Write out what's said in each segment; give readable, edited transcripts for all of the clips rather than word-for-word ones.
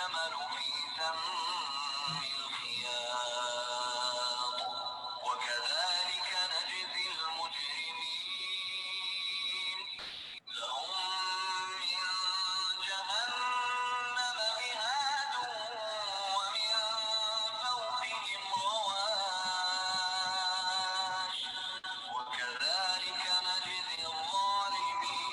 الجمل في سم الخياط وكذلك نجزي المجرمين لهم من جهنم مهاد ومن فوقهم غواش وكذلك نجزي الظالمين.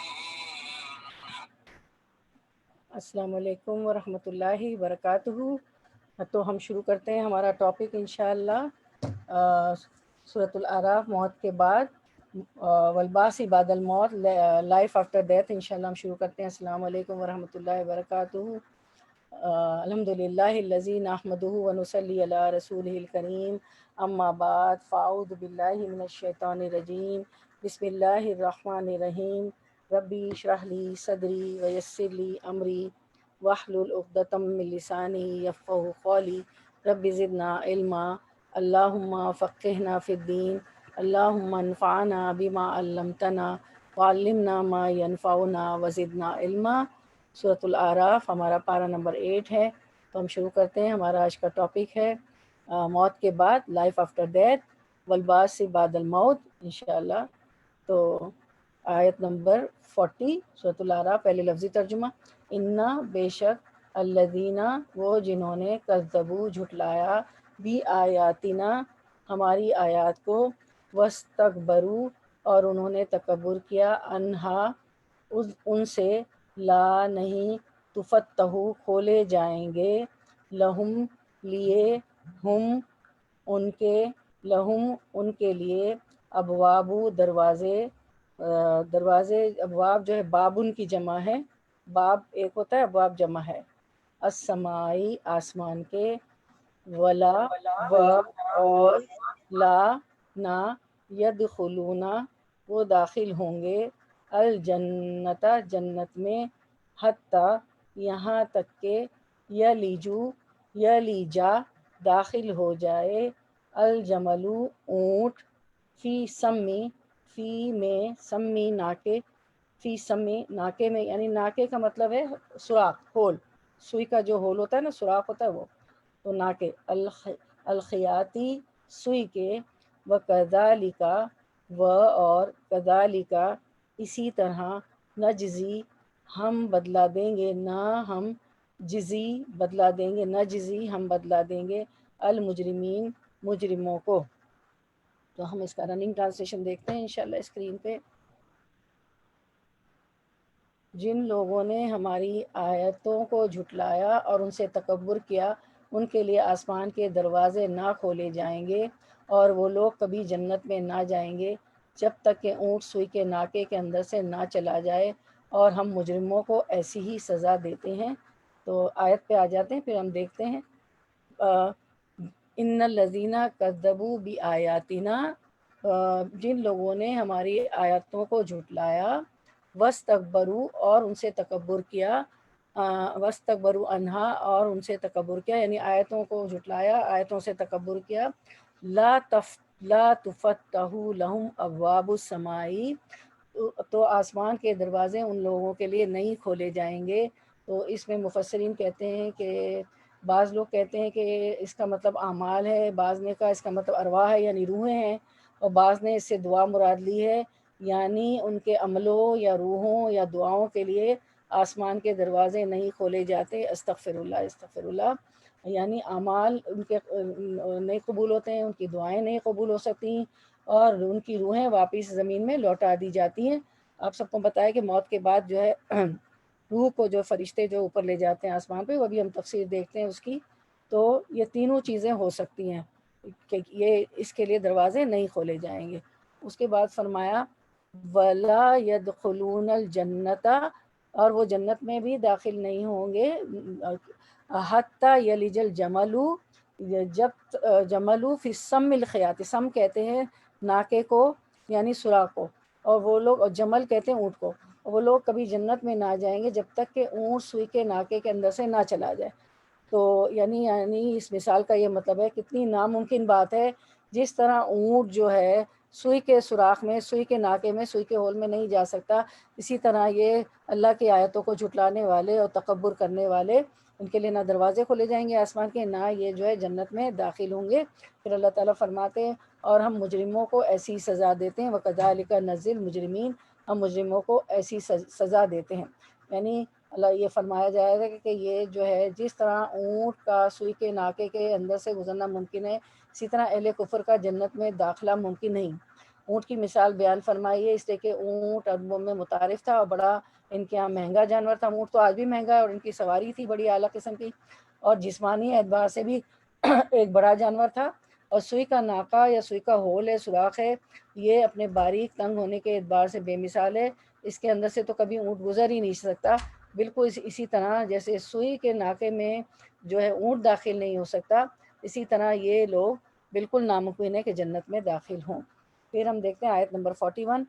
السلام علیکم ورحمۃ اللہ وبرکاتہ۔ تو ہم شروع کرتے ہیں ہمارا ٹاپک انشاءاللہ سورۃ الاعراف، موت کے بعد، والبعث بعد الموت، لائف آفٹر ڈیتھ انشاءاللہ ہم شروع کرتے ہیں۔ السلام علیکم ورحمۃ اللہ وبرکاتہ۔ الحمد للہ الذی نحمدہ ونصلی علی رسولہ الکریم، اما بعد فاعوذ باللہ من الشیطان الرجیم، بسم اللہ الرحمن الرحیم، ربی اشرح لی صدری ویسر لی امری واحلل عقدۃ من لسانی یفقہوا قولی، رب زدنا علما، اللہم فقہنا فی الدین، اللہم انفعنا بما علمتنا وعلمنا ما ینفعنا وزدنا علما۔ سورۃ الاعراف ہمارا پارہ نمبر 8 ہے۔ تو ہم شروع کرتے ہیں۔ ہمارا آج کا ٹاپک ہے موت کے بعد، لائف آفٹر ڈیتھ، والبعث بعد الموت انشاءاللہ۔ تو آیت نمبر 40 سورۃ الاعراف، پہلے لفظی ترجمہ۔ انا بے شک، الذین وہ جنہوں نے، کذبوا جھٹلایا، بھی آیاتنا ہماری آیات کو، واستکبروا اور انہوں نے تکبر کیا، انہا ان سے، لا نہیں، تفتح کھولے جائیں گے، لہم لیے، ہم ان کے، لہم ان کے لیے، ابواب دروازے، دروازے ابواب جو ہے بابن کی جمع ہے، باب ایک ہوتا ہے، ابواب جمع ہے، السمائی آسمان کے، ولا و اور، لا نہ، یدخلون وہ داخل ہوں گے، الجنت جنت میں، حتیٰ یہاں تک کہ، یلیجا داخل ہو جائے، الجمل اونٹ، فی سمی، فی میں، سمی ناکے، فی سمی ناکے میں، یعنی ناکے کا مطلب ہے سوراخ، ہول، سوئی کا جو ہول ہوتا ہے نا، سوراخ ہوتا ہے وہ، تو ناکے، الخیاطی سوئی کے، وکذالک و اور، کذالک اسی طرح، نجزی ہم بدلا دیں گے، نہ ہم جزی بدلا دیں گے، نہ جزی ہم بدلا دیں گے، المجرمین مجرموں کو۔ تو ہم اس کا رننگ ٹرانسلیشن دیکھتے ہیں انشاءاللہ اسکرین پہ۔ جن لوگوں نے ہماری آیتوں کو جھٹلایا اور ان سے تکبر کیا، ان کے لیے آسمان کے دروازے نہ کھولے جائیں گے، اور وہ لوگ کبھی جنت میں نہ جائیں گے جب تک کہ اونٹ سوئی کے ناکے کے اندر سے نہ چلا جائے، اور ہم مجرموں کو ایسی ہی سزا دیتے ہیں۔ تو آیت پہ آ جاتے ہیں، پھر ہم دیکھتے ہیں۔ ان الذین کذبوا بآیاتنا، جن لوگوں نے ہماری آیتوں کو جھٹلایا، واستکبروا اور ان سے تکبر کیا، واستکبروا عنہا اور ان سے تکبر کیا، یعنی آیتوں کو جھٹلایا، آیتوں سے تکبر کیا، لا تفتح لہم ابواب السمائی، تو آسمان کے دروازے ان لوگوں کے لیے نہیں کھولے جائیں گے۔ تو اس میں مفسرین کہتے ہیں کہ بعض لوگ کہتے ہیں کہ اس کا مطلب اعمال ہے، بعض نے کہا اس کا مطلب ارواح ہے یعنی روحیں ہیں، اور بعض نے اس سے دعا مراد لی ہے، یعنی ان کے عملوں یا روحوں یا دعاؤں کے لیے آسمان کے دروازے نہیں کھولے جاتے۔ استغفر اللہ، استغفر اللہ، یعنی اعمال ان کے نہیں قبول ہوتے ہیں، ان کی دعائیں نہیں قبول ہو سکتی، اور ان کی روحیں واپس زمین میں لوٹا دی جاتی ہیں۔ آپ سب کو بتایا کہ موت کے بعد جو ہے روح کو جو فرشتے جو اوپر لے جاتے ہیں آسمان پہ، وہ بھی ہم تفسیر دیکھتے ہیں اس کی۔ تو یہ تینوں چیزیں ہو سکتی ہیں کہ یہ اس کے لیے دروازے نہیں کھولے جائیں گے۔ اس کے بعد فرمایا وَلَا يَدْخُلُونَ الْجَنَّةَ، اور وہ جنت میں بھی داخل نہیں ہوں گے، حَتَّى يَلِجَ الْجَمَلُ، جب جمل فی السم الخیاط، سم کہتے ہیں ناکے کو یعنی سوراخ کو، اور وہ لوگ، اور جمل کہتے ہیں اونٹ کو، اور وہ لوگ کبھی جنت میں نہ جائیں گے جب تک کہ اونٹ سوئی کے ناکے کے اندر سے نہ چلا جائے۔ تو یعنی اس مثال کا یہ مطلب ہے، کتنی ناممکن بات ہے، جس طرح اونٹ جو ہے سوئی کے سوراخ میں، سوئی کے ناکے میں، سوئی کے ہول میں نہیں جا سکتا، اسی طرح یہ اللہ کی آیتوں کو جھٹلانے والے اور تکبر کرنے والے ان کے لیے نہ دروازے کھولے جائیں گے آسمان کے، نہ یہ جو ہے جنت میں داخل ہوں گے۔ پھر اللہ تعالیٰ فرماتے ہیں اور ہم مجرموں کو ایسی سزا دیتے ہیں، وَكَذَلِكَ نَجْزِي الْمُجْرِمِينَ، ہم مجرموں کو ایسی سزا دیتے ہیں۔ یعنی اللہ یہ فرمایا جائے گا کہ یہ جو ہے جس طرح اونٹ کا سوئی کے ناکے کے اندر سے گزرنا ممکن ہے، اسی طرح اہل کفر کا جنت میں داخلہ ممکن نہیں۔ اونٹ کی مثال بیان فرمائی ہے، اس لیے کہ اونٹ عربوں میں متعارف تھا اور بڑا ان کے یہاں مہنگا جانور تھا۔ اونٹ تو آج بھی مہنگا ہے، اور ان کی سواری تھی بڑی اعلیٰ قسم کی، اور جسمانی اعتبار سے بھی ایک بڑا جانور تھا۔ اور سوئی کا ناکا یا سوئی کا ہول ہے، سوراخ ہے، یہ اپنے باریک تنگ ہونے کے اعتبار سے بے مثال ہے، اس کے اندر سے تو کبھی اونٹ گزر ہی نہیں سکتا۔ بالکل اسی طرح جیسے سوئی کے ناکے میں جو ہے اونٹ داخل نہیں ہو سکتا، اسی طرح یہ لوگ بالکل ناممکن ہے کہ جنت میں داخل ہوں۔ پھر ہم دیکھتے ہیں آیت نمبر 41،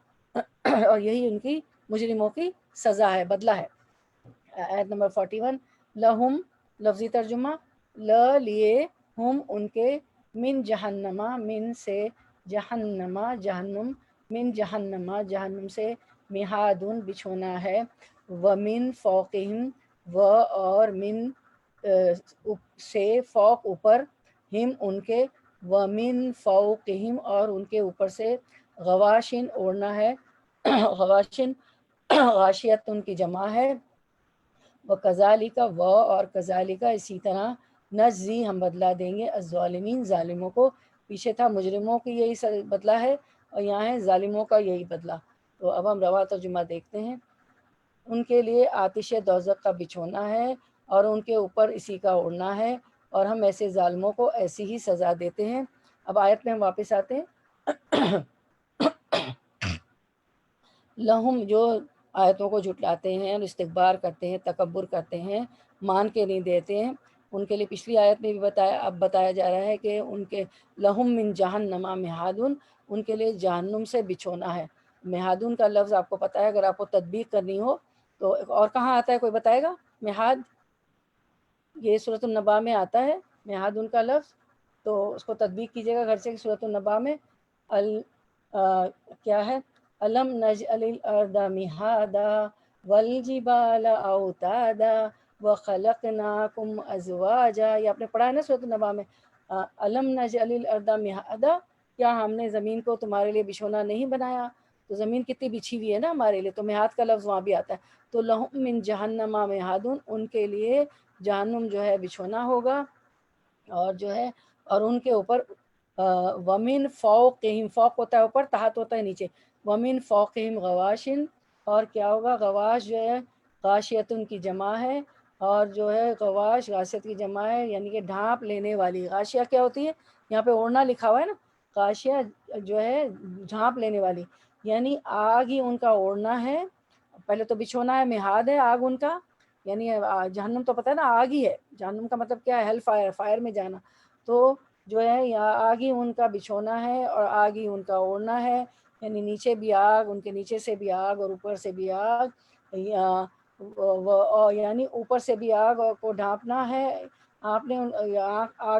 اور یہی ان کی مجرموں کی سزا ہے، بدلہ ہے۔ آیت نمبر 41، لہم لفظی ترجمہ، لیے ہم ان کے، من جہنما من سے، جہنما جہنم، من جہنما جہنم سے، مہادن بچھونا ہے، ومن فوقہم و اور من سے فوق اوپر، ہم ان کے، ومن فوقہم اور ان کے اوپر سے، غواشن اوڑھنا ہے، غواشن غاشیت ان کی جمع ہے، وَكَذَلِكَ و اور کذالک اسی طرح، نجزی ہم بدلہ دیں گے، الظالمین ظالموں کو۔ پیچھے تھا مجرموں کی یہی بدلہ ہے، اور یہاں ہے ظالموں کا یہی بدلہ۔ تو اب ہم رواں ترجمہ دیکھتے ہیں۔ ان کے لیے آتش دوزخ کا بچھونا ہے، اور ان کے اوپر اسی کا اڑنا ہے، اور ہم ایسے ظالموں کو ایسی ہی سزا دیتے ہیں۔ اب آیت میں ہم واپس آتے ہیں۔ لہم جو آیتوں کو جھٹلاتے ہیں اور استکبار کرتے ہیں، تکبر کرتے ہیں، مان کے نہیں دیتے ہیں، ان کے لیے پچھلی آیت میں بھی بتایا، اب بتایا جا رہا ہے کہ ان کے لہم من جہنما مہادن، ان کے لیے جہنم سے بچھونا ہے۔ مہادن کا لفظ آپ کو پتہ ہے، اگر آپ کو تطبیق کرنی ہو تو اور کہاں آتا ہے، کوئی بتائے گا؟ مہاد، یہ سورۃ النبا میں آتا ہے مہادن کا لفظ، تو اس کو تطبیق کیجیے گا گھر سے، سورۃ النبا میں کیا ہے، الم نجعل الارض مہادا والجبال اوتادا وخلقناکم ازواجا، یہ آپ نے پڑھا ہے نا سورۃ النبا میں، الم نجعل الارض مہادا، کیا ہم نے زمین کو تمہارے لیے بچھونا نہیں بنایا؟ تو زمین کتنی بچھی ہوئی ہے نا ہمارے لیے، تو مہاد کا لفظ وہاں بھی آتا ہے۔ تو لہم من جہنما مہادن، ان کے لیے جہنم جو ہے بچھونا ہوگا، اور جو ہے اور ان کے اوپر ومن فوقہم، فوق ہوتا ہے اوپر، تحت ہوتا ہے نیچے، ومن فوقہم غواشن، اور کیا ہوگا، غواش جو ہے غاشیتن کی جمع ہے، اور جو ہے غواش غاشیت کی جمع ہے، یعنی کہ ڈھانپ لینے والی۔ غاشیہ کیا ہوتی ہے، یہاں پہ اوڑھنا لکھا ہوا ہے نا، غاشیہ جو ہے ڈھانپ لینے والی، یعنی آگ ہی ان کا اوڑھنا ہے۔ پہلے تو بچھونا ہے، مہاد ہے آگ ان کا، یعنی جہنم تو پتہ ہے نا آگ ہی ہے، جہنم کا مطلب کیا ہے، ہیل فائر، فائر میں جانا، تو جو ہے یہاں آگ ہی ان کا بچھونا ہے، اور آگ ہی ان کا اوڑھنا ہے، یعنی نیچے بھی آگ، ان کے نیچے سے بھی آگ، اور اوپر سے بھی آگ، یعنی اوپر سے بھی آگ کو ڈھانپنا ہے۔ آگ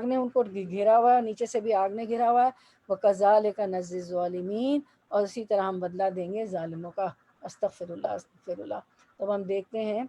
نے ان کو گھیرا ہوا ہے، نیچے سے بھی آگ نے گھیرا ہوا ہے۔ وَكَذَلِكَ نَجْزِي الظَّالِمِينَ، اور اسی طرح ہم بدلہ دیں گے ظالموں کا۔ استغفر اللہ استغفر اللہ۔ تو ہم دیکھتے ہیں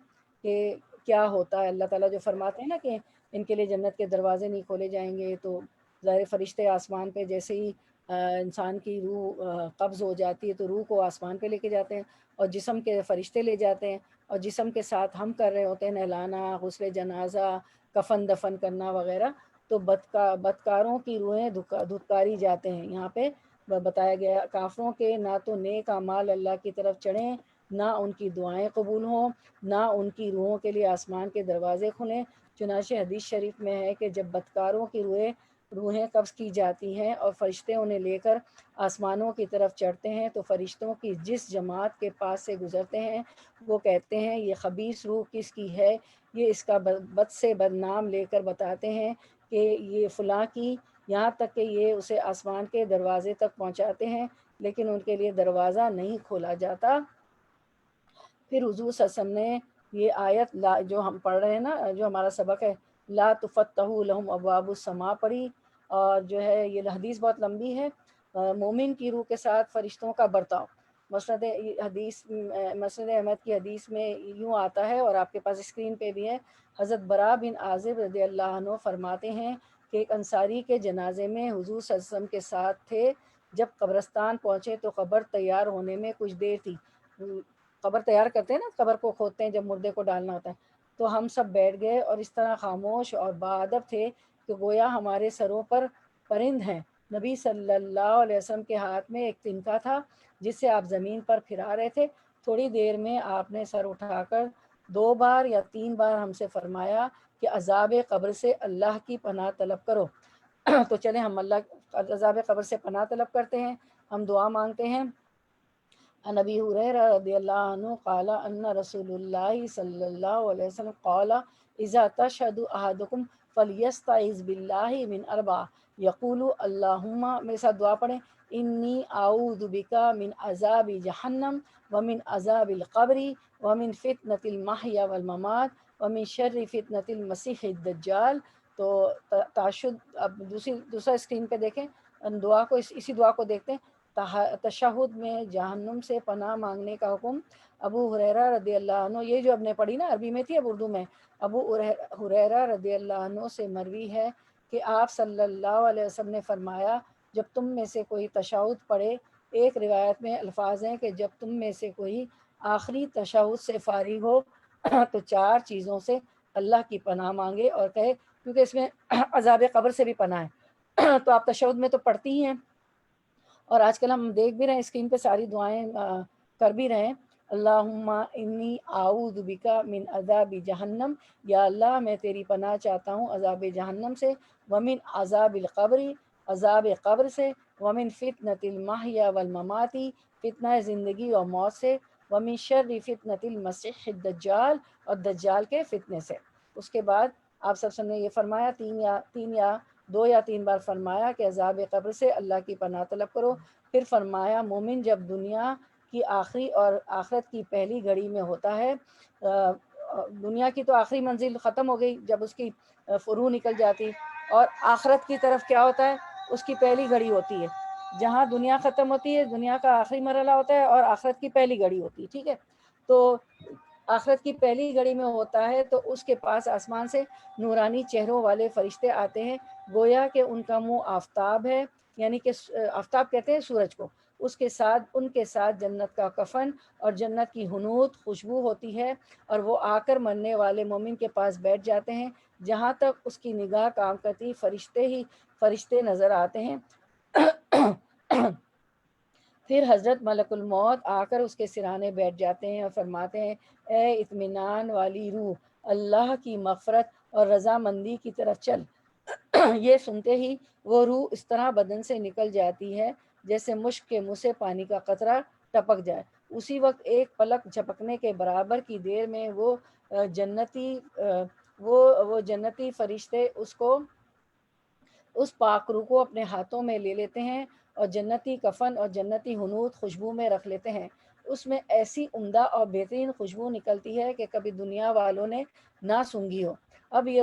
کہ کیا ہوتا ہے، اللہ تعالیٰ جو فرماتے ہیں نا کہ ان کے لیے جنت کے دروازے نہیں کھولے جائیں گے، تو ظاہر فرشتے آسمان پہ جیسے ہی انسان کی روح قبض ہو جاتی ہے تو روح کو آسمان پہ لے کے جاتے ہیں، اور جسم کے فرشتے لے جاتے ہیں، اور جسم کے ساتھ ہم کر رہے ہوتے ہیں نہلانا، غسل جنازہ، کفن دفن کرنا وغیرہ، تو بدکاروں کی روحیں دھتکاری جاتے ہیں۔ یہاں پہ بتایا گیا کافروں کے نہ تو نیک اعمال اللہ کی طرف چڑھیں، نہ ان کی دعائیں قبول ہوں، نہ ان کی روحوں کے لیے آسمان کے دروازے کھلیں۔ چنانچہ حدیث شریف میں ہے کہ جب بدکاروں کی روحیں قبض کی جاتی ہیں اور فرشتے انہیں لے کر آسمانوں کی طرف چڑھتے ہیں، تو فرشتوں کی جس جماعت کے پاس سے گزرتے ہیں وہ کہتے ہیں یہ خبیث روح کس کی ہے، یہ اس کا بد سے بدنام لے کر بتاتے ہیں کہ یہ فلاں کی، یہاں تک کہ یہ اسے آسمان کے دروازے تک پہنچاتے ہیں، لیکن ان کے لیے دروازہ نہیں کھولا جاتا۔ پھر حضور صلی اللہ علیہ وسلم نے یہ آیت جو ہم پڑھ رہے ہیں نا، جو ہمارا سبق ہے، لا تفتح لہم ابواب السماء پڑھی، اور جو ہے یہ حدیث بہت لمبی ہے، مومن کی روح کے ساتھ فرشتوں کا برتاؤ۔ مسند حدیث مسند احمد کی حدیث میں یوں آتا ہے، اور آپ کے پاس اسکرین پہ بھی ہے، حضرت برا بن عازب رضی اللہ عنہ فرماتے ہیں کہ ایک انصاری کے جنازے میں حضور صلی اللہ علیہ وسلم کے ساتھ تھے۔ جب قبرستان پہنچے تو قبر تیار ہونے میں کچھ دیر تھی۔ قبر تیار کرتے ہیں نا، قبر کو کھودتے ہیں جب مردے کو ڈالنا ہوتا ہے، تو ہم سب بیٹھ گئے اور اس طرح خاموش اور باادب تھے کہ گویا ہمارے سروں پر پرند ہیں۔ نبی صلی اللہ علیہ وسلم کے ہاتھ میں ایک تنکا تھا جس سے آپ زمین پر پھرا رہے تھے۔ تھوڑی دیر میں آپ نے سر اٹھا کر 2 بار یا 3 بار ہم سے فرمایا کہ عذاب قبر سے اللہ کی پناہ طلب کرو۔ تو چلیں ہم اللہ عذاب قبر سے پناہ طلب کرتے ہیں، ہم دعا مانگتے ہیں۔ عن ابی ہریرہ رضی اللہ عنہ قال ان رسول اللہ صلی اللہ علیہ وسلم قال اذا تشهد احدکم فلیستعذ باللہ من 4 یقول اللہم، میرے ساتھ دعا پڑھیں، انی اعوذ بک من عذاب جہنم ومن عذاب القبر ومن فتنة المحیا والممات ومن شر فتنة المسیح الدجال۔ تو تشہد، اب دوسرا اسکرین پہ دیکھیں دعا کو، اسی دعا کو دیکھتے ہیں۔ تشہد میں جہنم سے پناہ مانگنے کا حکم۔ ابو ہریرہ رضی اللہ عنہ، یہ جو اب نے پڑھی نا عربی میں تھی اب اردو میں، ابو ہریرہ رضی اللہ عنہ سے مروی ہے کہ آپ صلی اللہ علیہ وسلم نے فرمایا جب تم میں سے کوئی تشہد پڑھے، ایک روایت میں الفاظ ہیں کہ جب تم میں سے کوئی آخری تشہد سے فارغ ہو تو 4 چیزوں سے اللہ کی پناہ مانگے اور کہے، کیونکہ اس میں عذاب قبر سے بھی پناہ ہے۔ تو آپ تشہد میں تو پڑھتی ہی ہیں، اور آج کل ہم دیکھ بھی رہے ہیں اسکرین پہ ساری دعائیں کر بھی رہے ہیں۔ اللہم انی اعوذ بک من عذاب جہنم، یا اللہ میں تیری پناہ چاہتا ہوں عذاب جہنم سے، ومن عذاب القبر، عذاب قبر سے، ومن فتنۃ المحیا والممات، فتنہ زندگی اور موت سے، ومن شر فتنۃ المسیح الدجال، اور دجال کے فتنے سے۔ اس کے بعد آپ سب نے یہ فرمایا 2 یا 3 بار فرمایا کہ عذاب قبر سے اللہ کی پناہ طلب کرو۔ پھر فرمایا مومن جب دنیا کی آخری اور آخرت کی پہلی گھڑی میں ہوتا ہے، دنیا کی تو آخری منزل ختم ہو گئی جب اس کی فرو نکل جاتی، اور آخرت کی طرف کیا ہوتا ہے، اس کی پہلی گھڑی ہوتی ہے۔ جہاں دنیا ختم ہوتی ہے، دنیا کا آخری مرحلہ ہوتا ہے، اور آخرت کی پہلی گھڑی ہوتی ہے، ٹھیک ہے۔ تو آخرت کی پہلی گھڑی میں ہوتا ہے تو اس کے پاس آسمان سے نورانی چہروں والے فرشتے آتے ہیں، گویا کہ ان کا منہ آفتاب ہے، یعنی کہ آفتاب کہتے ہیں سورج کو، اس کے ساتھ ان کے ساتھ جنت کا کفن اور جنت کی ہنود خوشبو ہوتی ہے، اور وہ آ کر مرنے والے مومن کے پاس بیٹھ جاتے ہیں، جہاں تک اس کی نگاہ کام کرتی فرشتے نظر آتے ہیں۔ پھر حضرت ملک الموت آ کر اس کے سرانے بیٹھ جاتے ہیں اور فرماتے ہیں، اے اطمینان والی روح، اللہ کی مغفرت اور رضامندی کی طرف چل۔ یہ سنتے ہی وہ روح اس طرح بدن سے نکل جاتی ہے جیسے مشک کے منہ سے پانی کا قطرہ ٹپک جائے۔ اسی وقت ایک پلک جھپکنے کے برابر کی دیر میں وہ جنتی فرشتے اس پاک روح کو اپنے ہاتھوں میں لے لیتے ہیں اور جنتی کفن اور جنتی ہنود خوشبو میں رکھ لیتے ہیں۔ اس میں ایسی عمدہ اور بہترین خوشبو نکلتی ہے کہ کبھی دنیا والوں نے نہ سونگھی ہو۔ اب یہ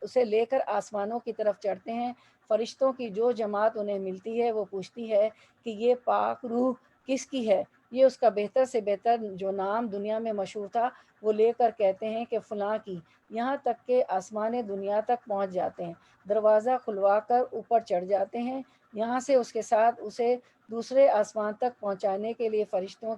اسے لے کر آسمانوں کی طرف چڑھتے ہیں۔ فرشتوں کی جو جماعت انہیں ملتی ہے وہ پوچھتی ہے کہ یہ پاک روح کس کی ہے؟ یہ اس کا بہتر سے بہتر جو نام دنیا میں مشہور تھا وہ لے کر کہتے ہیں کہ فلاں کی، یہاں تک کہ آسمان دنیا تک پہنچ جاتے ہیں، دروازہ کھلوا کر اوپر چڑھ جاتے ہیں، یہاں سے اس کے ساتھ اسے دوسرے آسمان تک پہنچانے کے لیے فرشتوں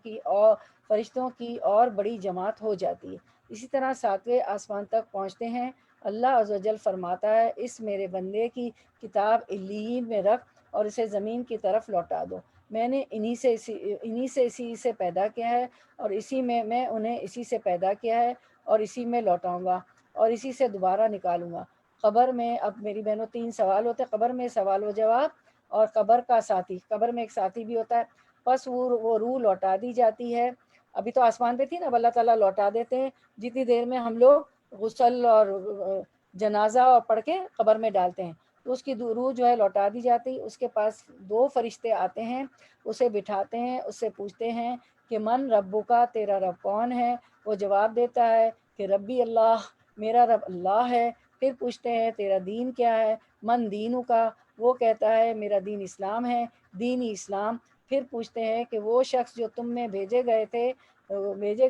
کی اور بڑی جماعت ہو جاتی ہے۔ اسی طرح 7ویں آسمان تک پہنچتے ہیں۔ اللہ عز و جل فرماتا ہے، اس میرے بندے کی کتاب علیین میں رکھ اور اسے زمین کی طرف لوٹا دو۔ میں نے انہی سے اسی سے پیدا کیا ہے، اور اسی میں میں انہیں اسی سے پیدا کیا ہے اور اسی میں لوٹاؤں گا اور اسی سے دوبارہ نکالوں گا۔ قبر میں، اب میری بہنوں 3 سوال ہوتے ہیں قبر میں، سوال و جواب، اور قبر کا ساتھی، قبر میں ایک ساتھی بھی ہوتا ہے۔ بس وہ روح لوٹا دی جاتی ہے۔ ابھی تو آسمان پہ تھی نا، اب اللہ تعالیٰ لوٹا دیتے ہیں جتنی دیر میں ہم لوگ غسل اور جنازہ اور پڑھ کے قبر میں ڈالتے ہیں، تو اس کی روح جو ہے لوٹا دی جاتی۔ اس کے پاس 2 فرشتے آتے ہیں، اسے بٹھاتے ہیں، اس سے پوچھتے ہیں کہ من ربو کا، تیرا رب کون ہے؟ وہ جواب دیتا ہے کہ ربی اللہ، میرا رب اللہ ہے۔ پھر پوچھتے ہیں تیرا دین کیا ہے؟ من دینو کا، وہ کہتا ہے میرا دین اسلام ہے، دینی اسلام۔ پھر پوچھتے ہیں کہ وہ شخص جو تم میں بھیجے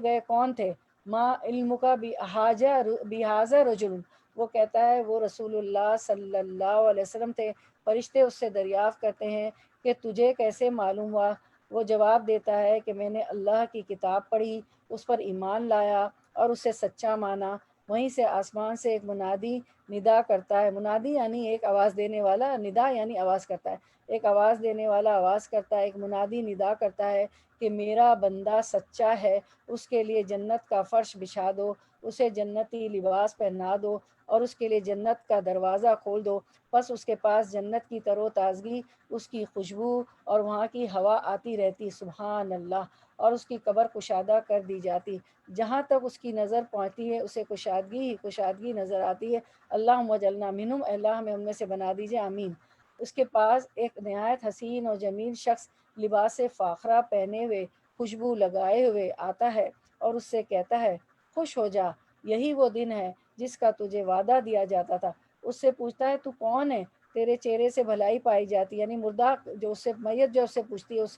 گئے کون تھے؟ ما علم کا بحاظہ رجل، وہ کہتا ہے وہ رسول اللہ صلی اللہ علیہ وسلم تھے۔ فرشتے اس سے دریافت کرتے ہیں کہ تجھے کیسے معلوم ہوا؟ وہ جواب دیتا ہے کہ میں نے اللہ کی کتاب پڑھی، اس پر ایمان لایا اور اسے سچا مانا۔ وہیں سے آسمان سے ایک منادی ندا کرتا ہے، منادی یعنی ایک آواز دینے والا، ندا یعنی آواز کرتا ہے، ایک آواز دینے والا آواز کرتا ہے، ایک منادی ندا کرتا ہے کہ میرا بندہ سچا ہے، اس کے لیے جنت کا فرش بچھا دو، اسے جنتی لباس پہنا دو اور اس کے لیے جنت کا دروازہ کھول دو۔ پس اس کے پاس جنت کی تر و تازگی، اس کی خوشبو اور وہاں کی ہوا آتی رہتی، سبحان اللہ، اور اس کی قبر کشادہ کر دی جاتی، جہاں تک اس کی نظر پہنچتی ہے اسے کشادگی ہی کشادگی نظر آتی ہے۔ اللہم اجعلنا منہم، اللہ ہمیں ان میں سے بنا دیجئے، آمین۔ اس کے پاس ایک نہایت حسین اور جمیل شخص لباس فاخرہ پہنے ہوئے، خوشبو لگائے ہوئے آتا ہے اور اس سے کہتا ہے خوش ہو جا، یہی وہ دن ہے جس کا تجھے وعدہ دیا جاتا تھا۔ اس سے پوچھتا ہے تو کون ہے؟ تیرے چہرے سے بھلائی پائی جاتی، یعنی مردہ جو اس سے میت جو اس سے پوچھتی ہے اس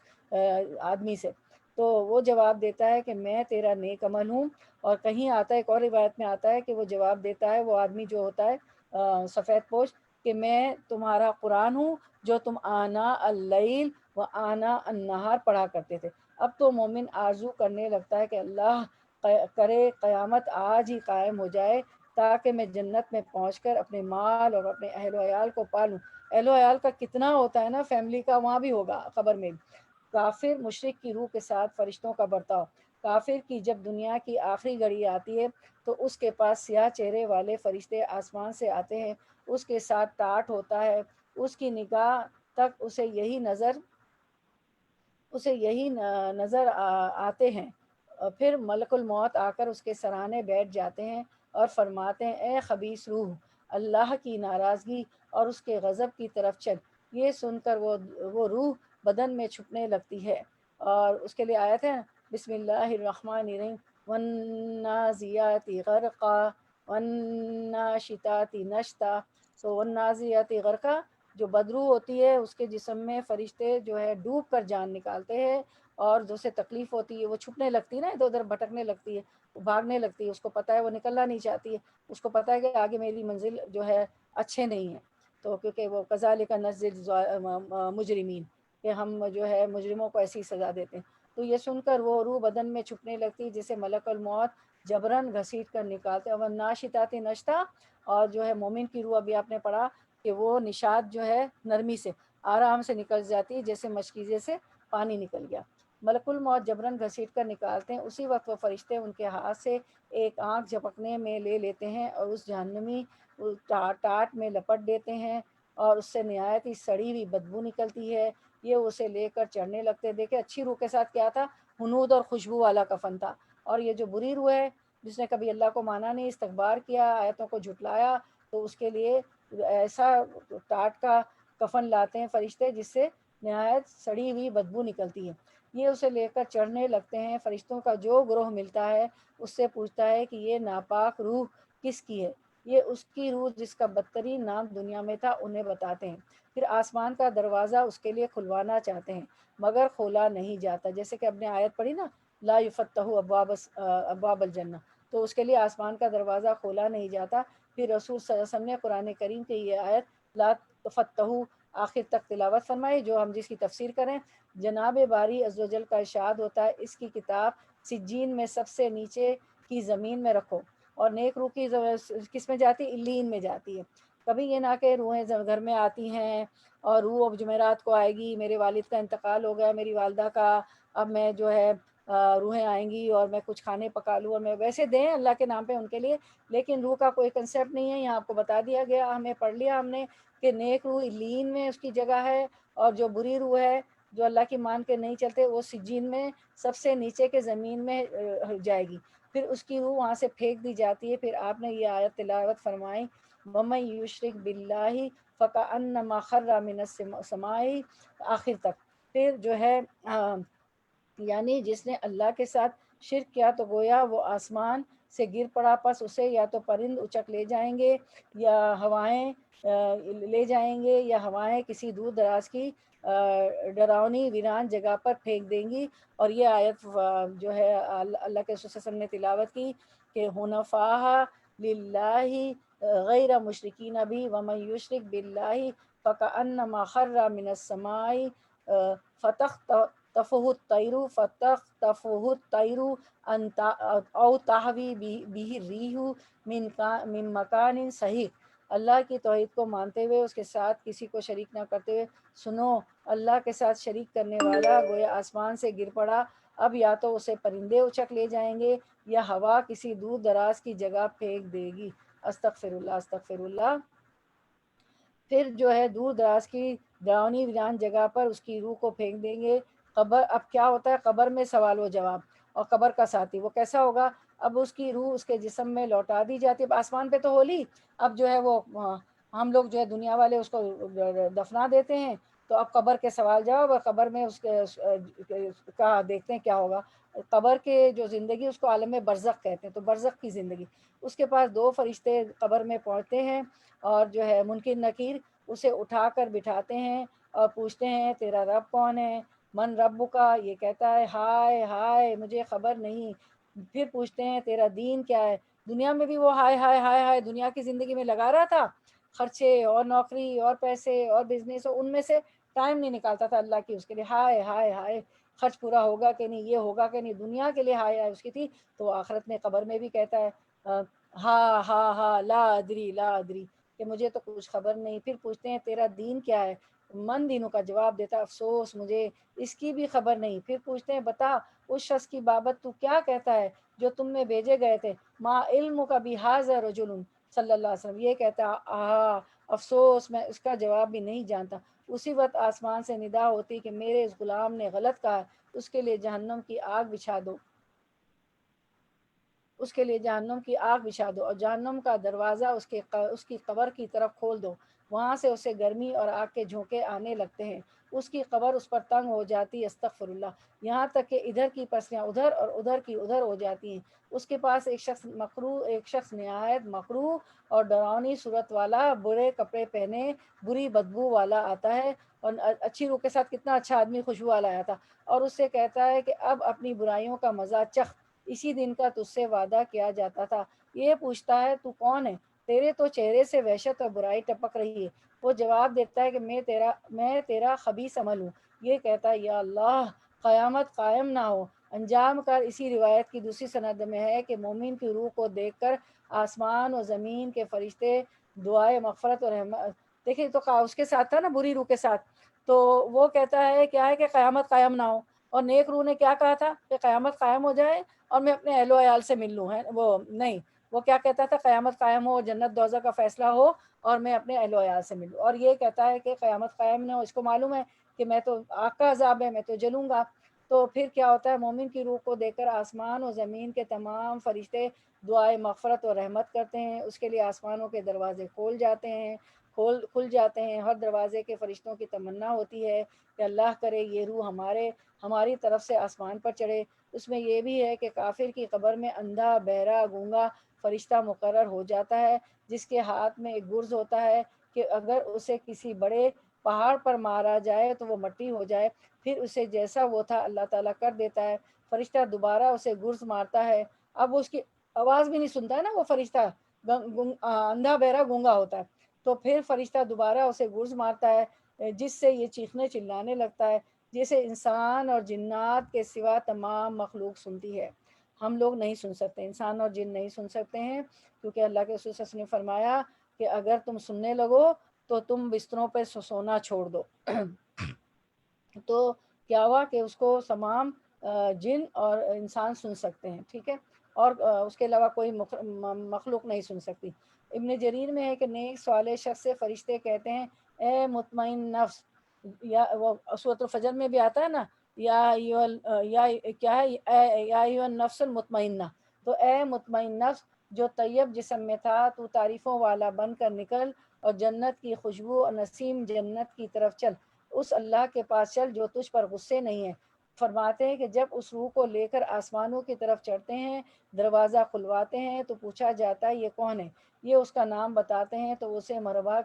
آدمی سے، تو وہ جواب دیتا ہے کہ میں تیرا نیک عمل ہوں۔ اور کہیں آتا ہے، ایک اور روایت میں آتا ہے کہ وہ جواب دیتا ہے، وہ آدمی جو ہوتا ہے سفید پوش، کہ میں تمہارا قرآن ہوں جو تم آنا اللیل و آنا النہار پڑھا کرتے تھے۔ اب تو مومن آرزو کرنے لگتا ہے کہ اللہ کرے قیامت آج ہی قائم ہو جائے تاکہ میں جنت میں پہنچ کر اپنے مال اور اپنے اہل و عیال کو پالوں۔ اہل و عیال کا کتنا ہوتا ہے نا، فیملی کا وہاں بھی ہوگا قبر میں بھی۔ کافر مشرک کی روح کے ساتھ فرشتوں کا برتاؤ، کافر کی جب دنیا کی آخری گھڑی آتی ہے تو اس کے پاس سیاہ چہرے والے فرشتے آسمان سے آتے ہیں، اس کے ساتھ ٹاٹ ہوتا ہے، اس کی نگاہ تک اسے یہی نظر آتے ہیں۔ پھر ملک الموت آ کر اس کے سرانے بیٹھ جاتے ہیں اور فرماتے ہیں اے خبیث روح، اللہ کی ناراضگی اور اس کے غضب کی طرف چل۔ یہ سن کر وہ روح بدن میں چھپنے لگتی ہے، اور اس کے لیے آیت ہے بسم اللہ الرحمن الرحیم، والنازیات غرقا والناشطات نشطا۔ تو والنازیات غرقا، جو بدرو ہوتی ہے اس کے جسم میں فرشتے جو ہے ڈوب کر جان نکالتے ہیں، اور جو سے تکلیف ہوتی ہے وہ چھپنے لگتی ہے نا، ادھر ادھر بھٹکنے لگتی ہے، وہ بھاگنے لگتی ہے، اس کو پتہ ہے وہ نکلنا نہیں چاہتی ہے، اس کو پتہ ہے کہ آگے میری منزل جو ہے اچھے نہیں ہے، تو کیونکہ وہ کذالک نجزی مجرمین، کہ ہم جو ہے مجرموں کو ایسی سزا دیتے ہیں۔ تو یہ سن کر وہ روح بدن میں چھپنے لگتی جسے ملک الموت جبرن گھسیٹ کر نکالتے ہیں۔ والناشطات نشطا، اور جو ہے مومن کی روح ابھی آپ نے پڑھا کہ وہ نشاط جو ہے نرمی سے آرام سے نکل جاتی ہے، جیسے مشکیزے سے پانی نکل گیا۔ ملک الموت جبرن گھسیٹ کر نکالتے ہیں، اسی وقت وہ فرشتے ان کے ہاتھ سے ایک آنکھ جھپکنے میں لے لیتے ہیں اور اس جہنمی ٹاٹ میں لپٹ دیتے ہیں، اور اس سے نہایت ہی سڑی ہوئی بدبو نکلتی ہے۔ یہ اسے لے کر چڑھنے لگتے ہیں۔ دیکھیں اچھی روح کے ساتھ کیا تھا، ہنود اور خوشبو والا کفن تھا، اور یہ جو بری روح ہے جس نے کبھی اللہ کو مانا نہیں، استکبار کیا، آیتوں کو جھٹلایا، تو اس کے لیے ایسا ٹاٹ کا کفن لاتے ہیں فرشتے جس سے نہایت سڑی ہوئی بدبو نکلتی ہے۔ یہ اسے لے کر چڑھنے لگتے ہیں۔ فرشتوں کا جو گروہ ملتا ہے اس سے پوچھتا ہے کہ یہ ناپاک روح کس کی ہے؟ یہ اس کی روح جس کا بدترین نام دنیا میں تھا، انہیں بتاتے ہیں۔ پھر آسمان کا دروازہ اس کے لیے کھلوانا چاہتے ہیں مگر کھولا نہیں جاتا، جیسے کہ اپنے آیت پڑھی نا، لا یفتح ابواب الجنہ، تو اس کے لیے آسمان کا دروازہ کھولا نہیں جاتا۔ پھر رسول صلی اللہ علیہ وسلم نے قرآن کریم کی یہ آیت لا تفتحوا آخر تک تلاوت فرمائی، جو ہم جس کی تفسیر کریں، جناب باری عز و جل کا ارشاد ہوتا ہے اس کی کتاب سجین میں سب سے نیچے کی زمین میں رکھو، اور نیک روح کی کس میں جاتی؟ علیین میں جاتی ہے۔ کبھی یہ نہ کہ روحیں گھر میں آتی ہیں اور روح اب جمعرات کو آئے گی، میرے والد کا انتقال ہو گیا، میری والدہ کا، اب میں جو ہے روحیں آئیں گی اور میں کچھ کھانے پکا لوں اور میں ویسے دیں اللہ کے نام پہ ان کے لیے، لیکن روح کا کوئی کنسیپٹ نہیں ہے۔ یہاں آپ کو بتا دیا گیا، ہمیں پڑھ لیا ہم نے کہ نیک روح علیین میں اس کی جگہ ہے، اور جو بری روح ہے جو اللہ کی مان کے نہیں چلتے وہ سجین میں سب سے نیچے کے زمین میں جائے گی، پھر اس کی روح وہاں سے پھینک دی جاتی ہے۔ پھر آپ نے یہ آیت تلاوت فرمائی وَمَن یُشْرِکْ بِاللَّهِ فَكَأَنَّمَا خَرَّ مِنَ السَّمَاءِ آخر تک۔ پھر جو ہے یعنی جس نے اللہ کے ساتھ شرک کیا تو گویا وہ آسمان سے گر پڑا، پس اسے یا تو پرند اچک لے جائیں گے یا ہوائیں لے جائیں گے، یا ہوائیں کسی دور دراز کی ڈراؤنی ویران جگہ پر پھینک دیں گی۔ اور یہ آیت جو ہے اللہ کے رسول صلی اللہ علیہ وسلم نے تلاوت کی کہ حنفاء للہ غیر مشرکین بھی ومن یشرک باللہ فکأنما خر من السماء فتخطفه الطیر او تہوی بہ الریح من مکان صحیح۔ اللہ کی توحید کو مانتے ہوئے اس کے ساتھ کسی کو شریک نہ کرتے ہوئے سنو، اللہ کے ساتھ شریک کرنے والا گویا آسمان سے گر پڑا، اب یا تو اسے پرندے اچک لے جائیں گے یا ہوا کسی دور دراز کی جگہ پھینک دے گی۔ استغفر اللہ استغفر اللہ۔ پھر جو ہے دور دراز کی ڈراؤنی ویران جگہ پر اس کی روح کو پھینک دیں گے۔ قبر، اب کیا ہوتا ہے قبر میں سوال و جواب، اور قبر کا ساتھی وہ کیسا ہوگا؟ اب اس کی روح اس کے جسم میں لوٹا دی جاتی ہے۔ اب آسمان پہ تو ہولی، اب جو ہے وہ ہم لوگ جو ہے دنیا والے اس کو دفنا دیتے ہیں، تو اب قبر کے سوال جواب، اور قبر میں اس کا دیکھتے ہیں کیا ہوگا۔ قبر کے جو زندگی اس کو عالم برزخ کہتے ہیں، تو برزخ کی زندگی، اس کے پاس دو فرشتے قبر میں پہنچتے ہیں اور جو ہے منکر نکیر اسے اٹھا کر بٹھاتے ہیں اور پوچھتے ہیں تیرا رب کون ہے؟ من رب کا؟ یہ کہتا ہے ہائے ہائے مجھے خبر نہیں۔ پھر پوچھتے ہیں تیرا دین کیا ہے؟ دنیا میں بھی وہ ہائے ہائے ہائے ہائے دنیا کی زندگی میں لگا رہا تھا، خرچے اور نوکری اور پیسے اور بزنس، اور ان میں سے ٹائم نہیں نکالتا تھا اللہ کی، اس کے لیے ہائے ہائے ہائے خرچ پورا ہوگا کہ نہیں، یہ ہوگا کہ نہیں، دنیا کے لیے ہائے ہائے اس کی تھی۔ تو آخرت میں قبر میں بھی کہتا ہے ہاں ہاں ہاں لا ادری لا ادری، کہ مجھے تو کچھ خبر نہیں۔ پھر پوچھتے ہیں تیرا دین کیا ہے؟ من دینوں کا جواب دیتا افسوس مجھے اس کی بھی خبر نہیں۔ پھر پوچھتے ہیں بتا اس شخص کی بابت تو کیا کہتا ہے جو تم میں بھیجے گئے تھے؟ ما علم کا بہذا رجل صلی اللہ علیہ وسلم، یہ کہتا افسوس میں اس کا جواب بھی نہیں جانتا۔ اسی وقت آسمان سے ندا ہوتی کہ میرے اس غلام نے غلط کہا، اس کے لیے جہنم کی آگ بچھا دو، اس کے لیے جہنم کی آگ بچھا دو، اور جہنم کا دروازہ اس کی قبر کی طرف کھول دو، وہاں سے اسے گرمی اور آگ کے جھونکے آنے لگتے ہیں، اس کی قبر اس پر تنگ ہو جاتی، استغفر اللہ، یہاں تک کہ ادھر کی پسلیاں ادھر اور ادھر کی ادھر ہو جاتی ہیں۔ اس کے پاس ایک شخص نہایت مکروہ اور ڈراؤنی صورت والا، برے کپڑے پہنے، بری بدبو والا آتا ہے، اور اچھی روح کے ساتھ کتنا اچھا آدمی خوشبو والا آیا تھا، اور اس سے کہتا ہے کہ اب اپنی برائیوں کا مزہ چکھ، اسی دن کا تجھ سے وعدہ کیا جاتا تھا۔ یہ پوچھتا ہے تو کون ہے؟ تیرے تو چہرے سے وحشت اور برائی ٹپک رہی ہے۔ وہ جواب دیتا ہے کہ میں تیرا خبیث عمل ہوں۔ یہ کہتا ہے یا اللہ قیامت قائم نہ ہو۔ انجام کر اسی روایت کی دوسری سند میں ہے کہ مومن کی روح کو دیکھ کر آسمان و زمین کے فرشتے دعائے مغفرت اور رحمت، دیکھیں تو اس کے ساتھ تھا نا بری روح کے ساتھ، تو وہ کہتا ہے کیا ہے کہ قیامت قائم نہ ہو، اور نیک روح نے کیا کہا تھا کہ قیامت قائم ہو جائے اور میں اپنے اہل و عیال سے مل لوں، ہے وہ نہیں، وہ کیا کہتا تھا قیامت قائم ہو، جنت دوزخ کا فیصلہ ہو اور میں اپنے اہل و عیال سے ملوں، اور یہ کہتا ہے کہ قیامت قائم نہ ہو، اس کو معلوم ہے کہ میں تو آگ کا عذاب ہے، میں تو جلوں گا۔ تو پھر کیا ہوتا ہے مومن کی روح کو دیکھ کر آسمان و زمین کے تمام فرشتے دعائے مغفرت اور رحمت کرتے ہیں، اس کے لیے آسمانوں کے دروازے کھل جاتے ہیں، ہر دروازے کے فرشتوں کی تمنا ہوتی ہے کہ اللہ کرے یہ روح ہماری طرف سے آسمان پر چڑھے۔ اس میں یہ بھی ہے کہ کافر کی قبر میں اندھا بہرا گونگا فرشتہ مقرر ہو جاتا ہے، جس کے ہاتھ میں ایک گرز ہوتا ہے کہ اگر اسے کسی بڑے پہاڑ پر مارا جائے تو وہ مٹی ہو جائے، پھر اسے جیسا وہ تھا اللہ تعالیٰ کر دیتا ہے۔ فرشتہ دوبارہ اسے گرز مارتا ہے، اب اس کی آواز بھی نہیں سنتا ہے نا وہ فرشتہ، اندھا بہرا گونگا ہوتا ہے، تو پھر فرشتہ دوبارہ اسے گرز مارتا ہے، جس سے یہ چیخنے چلانے لگتا ہے، جسے انسان اور جنات کے سوا تمام مخلوق سنتی ہے۔ ہم لوگ نہیں سن سکتے، انسان اور جن نہیں سن سکتے ہیں، کیونکہ اللہ کے رسول صلی اللہ علیہ وسلم نے فرمایا کہ اگر تم سننے لگو تو تم بستروں پہ سونا چھوڑ دو۔ تو کیا ہوا کہ اس کو تمام جن اور انسان سن سکتے ہیں، ٹھیک ہے، اور اس کے علاوہ کوئی مخلوق نہیں سن سکتی۔ ابن جریر میں ہے کہ نیک صالح شخص سے فرشتے کہتے ہیں اے مطمئن نفس، یا وہ سورۃ الفجر میں بھی آتا ہے نا، یا کیا ہے یا ایھا النفس المطمئنہ، تو اے مطمئن نفس جو طیب جسم میں تھا، تو تعریفوں والا بن کر نکل اور جنت کی خوشبو اور نسیم جنت کی طرف چل، اس اللہ کے پاس چل جو تجھ پر غصے نہیں ہے، فرماتے ہیں کہ جب اس روح کو لے کر آسمانوں کی طرف چڑھتے ہیں، دروازہ کھلواتے ہیں تو پوچھا جاتا ہے یہ کون ہے، یہ اس کا نام بتاتے ہیں تو اسے مرحبا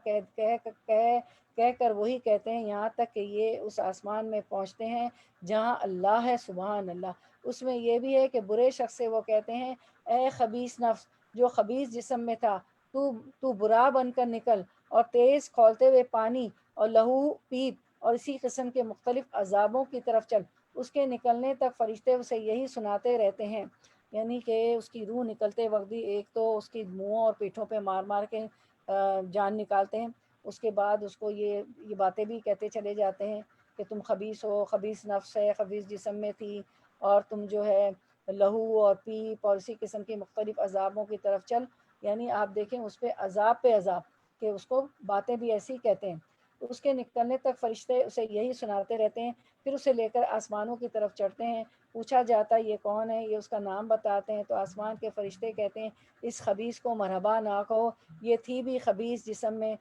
کہہ کر وہی کہتے ہیں یہاں تک کہ یہ اس آسمان میں پہنچتے ہیں جہاں اللہ ہے، سبحان اللہ۔ اس میں یہ بھی ہے کہ برے شخص سے وہ کہتے ہیں اے خبیث نفس جو خبیث جسم میں تھا، تو برا بن کر نکل اور تیز کھولتے ہوئے پانی اور لہو پیپ اور اسی قسم کے مختلف عذابوں کی طرف چل۔ اس کے نکلنے تک فرشتے اسے یہی سناتے رہتے ہیں، یعنی کہ اس کی روح نکلتے وقت بھی ایک تو اس کی منہوں اور پیٹھوں پہ مار مار کے جان نکالتے ہیں، اس کے بعد اس کو یہ باتیں بھی کہتے چلے جاتے ہیں کہ تم خبیث ہو، خبیث نفس ہے، خبیث جسم میں تھی، اور تم جو ہے لہو اور پیپ اور اسی قسم کے مختلف عذابوں کی طرف چل۔ یعنی آپ دیکھیں اس پہ عذاب کہ اس کو باتیں بھی ایسی کہتے ہیں۔ اس کے نکلنے تک فرشتے اسے یہی سناتے رہتے ہیں، پھر اسے لے کر آسمانوں کی طرف چڑھتے ہیں، پوچھا جاتا ہے یہ کون ہے، یہ اس کا نام بتاتے ہیں تو آسمان کے فرشتے کہتے ہیں اس خبیث کو مرحبا نہ کہو، یہ تھی بھی خبیث جسم میں،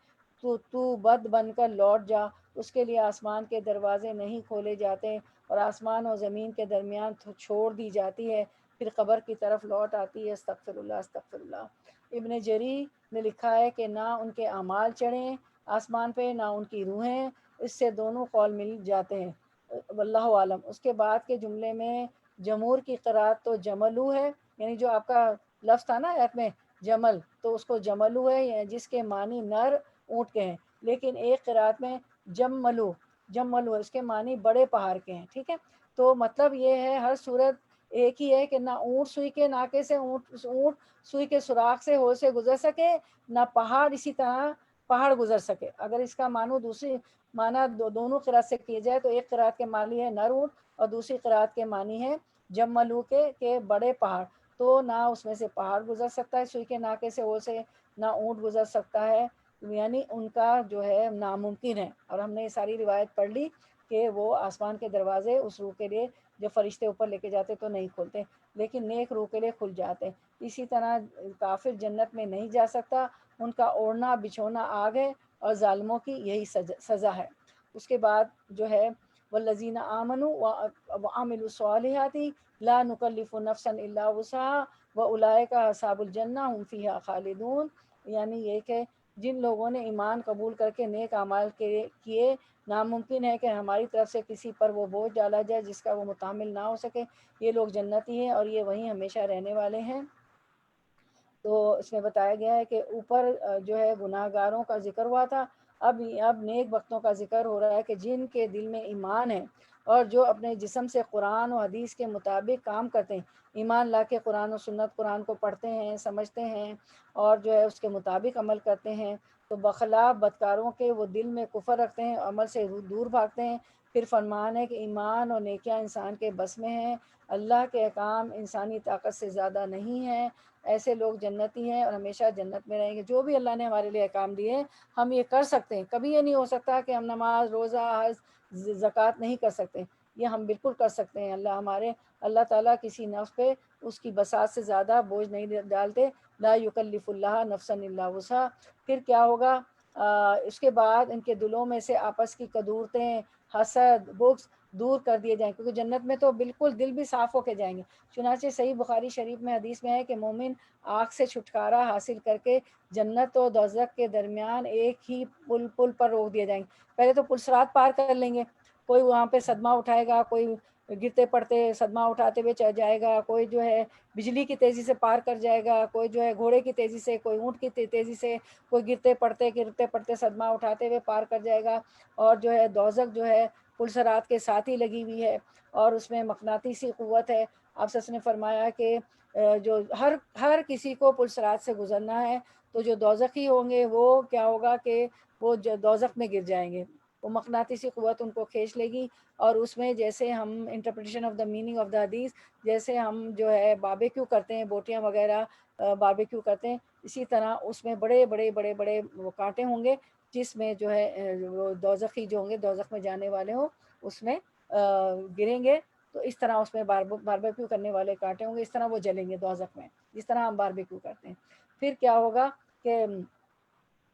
تو بد بن کر لوٹ جا۔ اس کے لیے آسمان کے دروازے نہیں کھولے جاتے اور آسمان اور زمین کے درمیان چھوڑ دی جاتی ہے، پھر قبر کی طرف لوٹ آتی ہے۔ استغفر اللہ استغفر اللہ۔ ابن جری نے لکھا ہے کہ نہ ان کے اعمال چڑھیں آسمان پہ نہ ان کی روحیں، اس سے دونوں قول مل جاتے ہیں، واللہ عالم۔ اس کے بعد کے جملے میں جمہور کی قرات تو جملو ہے، یعنی جو آپ کا لفظ تھا نا ایپ میں جمل، تو اس کو جملو ہے جس کے معنی نر اونٹ کے ہیں، لیکن ایک قرات میں جملو اس کے معنی بڑے پہاڑ کے ہیں، ٹھیک ہے۔ تو مطلب یہ ہے ہر صورت ایک ہی ہے کہ نہ اونٹ سوئی کے ناکے سے اونٹ سوئی کے سوراخ سے ہو سے گزر سکے، نہ پہاڑ اسی طرح پہاڑ گزر سکے۔ اگر اس کا معنی دوسری معنی دونوں قرات سے کیے جائے تو ایک قرات کے معنی ہے نر اونٹ اور دوسری قرات کے معنی ہے جملو کے بڑے پہاڑ، تو نہ اس میں سے پہاڑ گزر سکتا ہے سوئی کے ناکے سے ہو سے، نہ اونٹ گزر سکتا ہے، یعنی ان کا جو ہے ناممکن ہے۔ اور ہم نے یہ ساری روایت پڑھ لی کہ وہ آسمان کے دروازے اس روح کے لیے جو فرشتے اوپر لے کے جاتے تو نہیں کھولتے، لیکن نیک روح کے لیے کھل جاتے۔ اسی طرح کافر جنت میں نہیں جا سکتا، ان کا اوڑھنا بچھونا آگ ہے اور ظالموں کی یہی سزا ہے۔ اس کے بعد جو ہے والذین آمنوا وعملوا الصالحات لا نکلف نفسا الا وسعها واولئک اصحاب الجنہ هم فیہا خالدون، یعنی یہ کہ جن لوگوں نے ایمان قبول کر کے نیک اعمال کیے، ناممکن ہے کہ ہماری طرف سے کسی پر وہ بوجھ ڈالا جائے جس کا وہ متحمل نہ ہو سکے، یہ لوگ جنتی ہیں اور یہ وہیں ہمیشہ رہنے والے ہیں۔ تو اس میں بتایا گیا ہے کہ اوپر جو ہے گناہ گاروں کا ذکر ہوا تھا، اب نیک بختوں کا ذکر ہو رہا ہے کہ جن کے دل میں ایمان ہے اور جو اپنے جسم سے قرآن و حدیث کے مطابق کام کرتے ہیں، ایمان لا کے قرآن و سنت قرآن کو پڑھتے ہیں، سمجھتے ہیں اور جو ہے اس کے مطابق عمل کرتے ہیں، تو بخلاف بدکاروں کے وہ دل میں کفر رکھتے ہیں، عمل سے دور بھاگتے ہیں۔ پھر فرمان ہے کہ ایمان اور نیکیاں انسان کے بس میں ہیں، اللہ کے احکام انسانی طاقت سے زیادہ نہیں ہیں، ایسے لوگ جنتی ہیں اور ہمیشہ جنت میں رہیں گے۔ جو بھی اللہ نے ہمارے لیے احکام دیے ہیں ہم یہ کر سکتے ہیں، کبھی یہ نہیں ہو سکتا کہ ہم نماز روزہ حج زکوٰۃ نہیں کر سکتے، یہ ہم بالکل کر سکتے ہیں۔ اللہ تعالیٰ کسی نفس پہ اس کی بساط سے زیادہ بوجھ نہیں ڈالتے، لا یکلف اللہ نفسا الا وسعها۔ پھر کیا ہوگا؟ اس کے بعد ان کے دلوں میں سے آپس کی کدورتیں، حسد، بغض دور کر دیے جائیں، کیونکہ جنت میں تو بالکل دل بھی صاف ہو کے جائیں گے۔ چنانچہ صحیح بخاری شریف میں حدیث میں ہے کہ مومن آگ سے چھٹکارا حاصل کر کے جنت و دوزخ کے درمیان ایک ہی پل پر روک دیے جائیں گے۔ پہلے تو پل صراط پار کر لیں گے، کوئی وہاں پہ صدمہ اٹھائے گا، کوئی گرتے پڑتے صدمہ اٹھاتے ہوئے چڑھ جائے گا، کوئی جو ہے بجلی کی تیزی سے پار کر جائے گا، کوئی جو ہے گھوڑے کی تیزی سے، کوئی اونٹ کی تیزی سے، کوئی گرتے پڑتے صدمہ اٹھاتے ہوئے پار کر جائے گا۔ اور جو ہے دوزخ جو ہے پل صراط کے ساتھ ہی لگی ہوئی ہے اور اس میں مقناطیسی قوت ہے۔ آپ سچ نے فرمایا کہ جو ہر کسی کو پل صراط سے گزرنا ہے، تو جو دوزخی ہوں گے وہ کیا ہوگا کہ وہ دوزخ میں گر جائیں گے، وہ مقناطیسی قوت ان کو کھینچ لے گی، اور اس میں جیسے ہم interpretation of the meaning of the حدیث، جیسے ہم جو ہے باربیکیو کرتے ہیں، بوٹیاں وغیرہ باربیکیو کرتے ہیں، اسی طرح اس میں بڑے بڑے بڑے بڑے وہ کانٹے ہوں گے جس میں جو ہے وہ دوزخی جو ہوں گے، دوزخ میں جانے والے ہوں، اس میں گریں گے، تو اس طرح اس میں باربیکیو کرنے والے کانٹے ہوں گے، اس طرح وہ جلیں گے دوزخ میں، جس طرح ہم باربیکیو کرتے ہیں۔ پھر کیا ہوگا کہ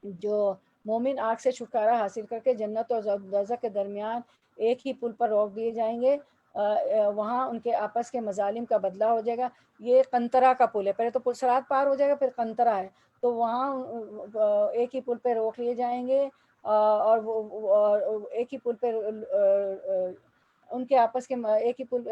جو مومن آگ سے چھٹکارا حاصل کر کے جنت اور دوزخ کے درمیان ایک ہی پل پر روک دیے جائیں گے، وہاں ان کے آپس کے مظالم کا بدلہ ہو جائے گا۔ یہ قنطرہ کا پل ہے، پہلے تو پل صراط پار ہو جائے گا، پھر قنطرہ ہے، تو وہاں ایک ہی پل پہ روک لیے جائیں گے، اور ایک ہی پل پہ ان کے آپس کے ایک ہی پل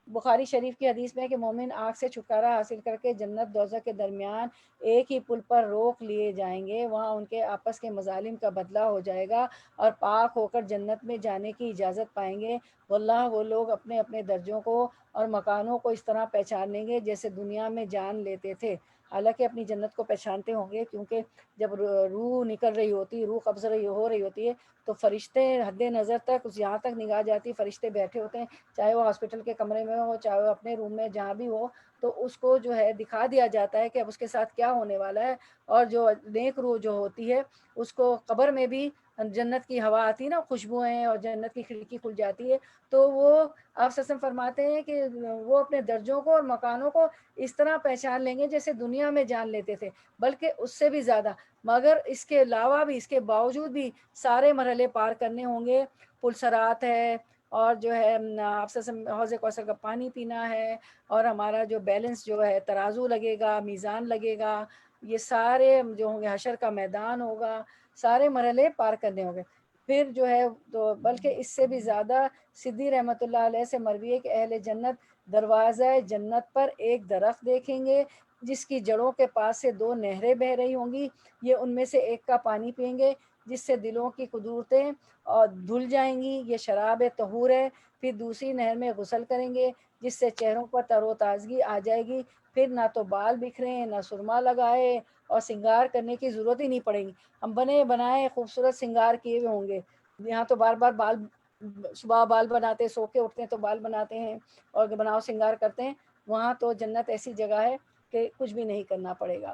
بخاری شریف کی حدیث میں ہے کہ مومن آگ سے چھٹکارا حاصل کر کے جنت دوزخ کے درمیان ایک ہی پل پر روک لیے جائیں گے، وہاں ان کے آپس کے مظالم کا بدلہ ہو جائے گا اور پاک ہو کر جنت میں جانے کی اجازت پائیں گے۔ واللہ وہ لوگ اپنے اپنے درجوں کو اور مکانوں کو اس طرح پہچان لیں گے جیسے دنیا میں جان لیتے تھے، حالانکہ اپنی جنت کو پہچانتے ہوں گے، کیونکہ جب روح نکل رہی ہوتی، روح قبض ہو رہی ہوتی ہے، تو فرشتے حد نظر تک یہاں تک نگاہ جاتی، فرشتے بیٹھے ہوتے ہیں، چاہے وہ ہاسپٹل کے کمرے میں ہو، چاہے وہ اپنے روم میں جہاں بھی ہو، تو اس کو جو ہے دکھا دیا جاتا ہے کہ اب اس کے ساتھ کیا ہونے والا ہے۔ اور جو نیک روح جو ہوتی ہے اس کو قبر میں بھی جنت کی ہوا آتی ہے نا، خوشبوئیں، اور جنت کی کھڑکی کھل جاتی ہے، تو وہ آپ صلی اللہ علیہ وسلم فرماتے ہیں کہ وہ اپنے درجوں کو اور مکانوں کو اس طرح پہچان لیں گے جیسے دنیا میں جان لیتے تھے، بلکہ اس سے بھی زیادہ۔ مگر اس کے علاوہ بھی، اس کے باوجود بھی سارے مرحلے پار کرنے ہوں گے، پل صراط ہے، اور جو ہے آپ سے حوض کوثر کا پانی پینا ہے، اور ہمارا جو بیلنس جو ہے ترازو لگے گا، میزان لگے گا، یہ سارے جو ہوں گے، حشر کا میدان ہوگا، سارے مرحلے پار کرنے ہوں گے۔ پھر جو ہے تو بلکہ اس سے بھی زیادہ صدی رحمۃ اللہ علیہ سے مروی ہے کہ اہل جنت دروازہ جنت پر ایک درخت دیکھیں گے جس کی جڑوں کے پاس سے 2 نہریں بہہ رہی ہوں گی، یہ ان میں سے ایک کا پانی پئیں گے جس سے دلوں کی قدورتیں اور دھل جائیں گی، یہ شراب طہور ہے۔ پھر دوسری نہر میں غسل کریں گے جس سے چہروں پر تر و تازگی آ جائے گی، پھر نہ تو بال بکھریں، نہ سرما لگائے، اور سنگار کرنے کی ضرورت ہی نہیں پڑے گی۔ ہم بنے بنائے خوبصورت سنگار کیے ہوئے ہوں گے، یہاں تو بار بار بال، صبح بال بناتے، سو کے اٹھتے ہیں تو بال بناتے ہیں اور بناؤ سنگار کرتے ہیں، وہاں تو جنت ایسی جگہ ہے کہ کچھ بھی نہیں کرنا پڑے گا۔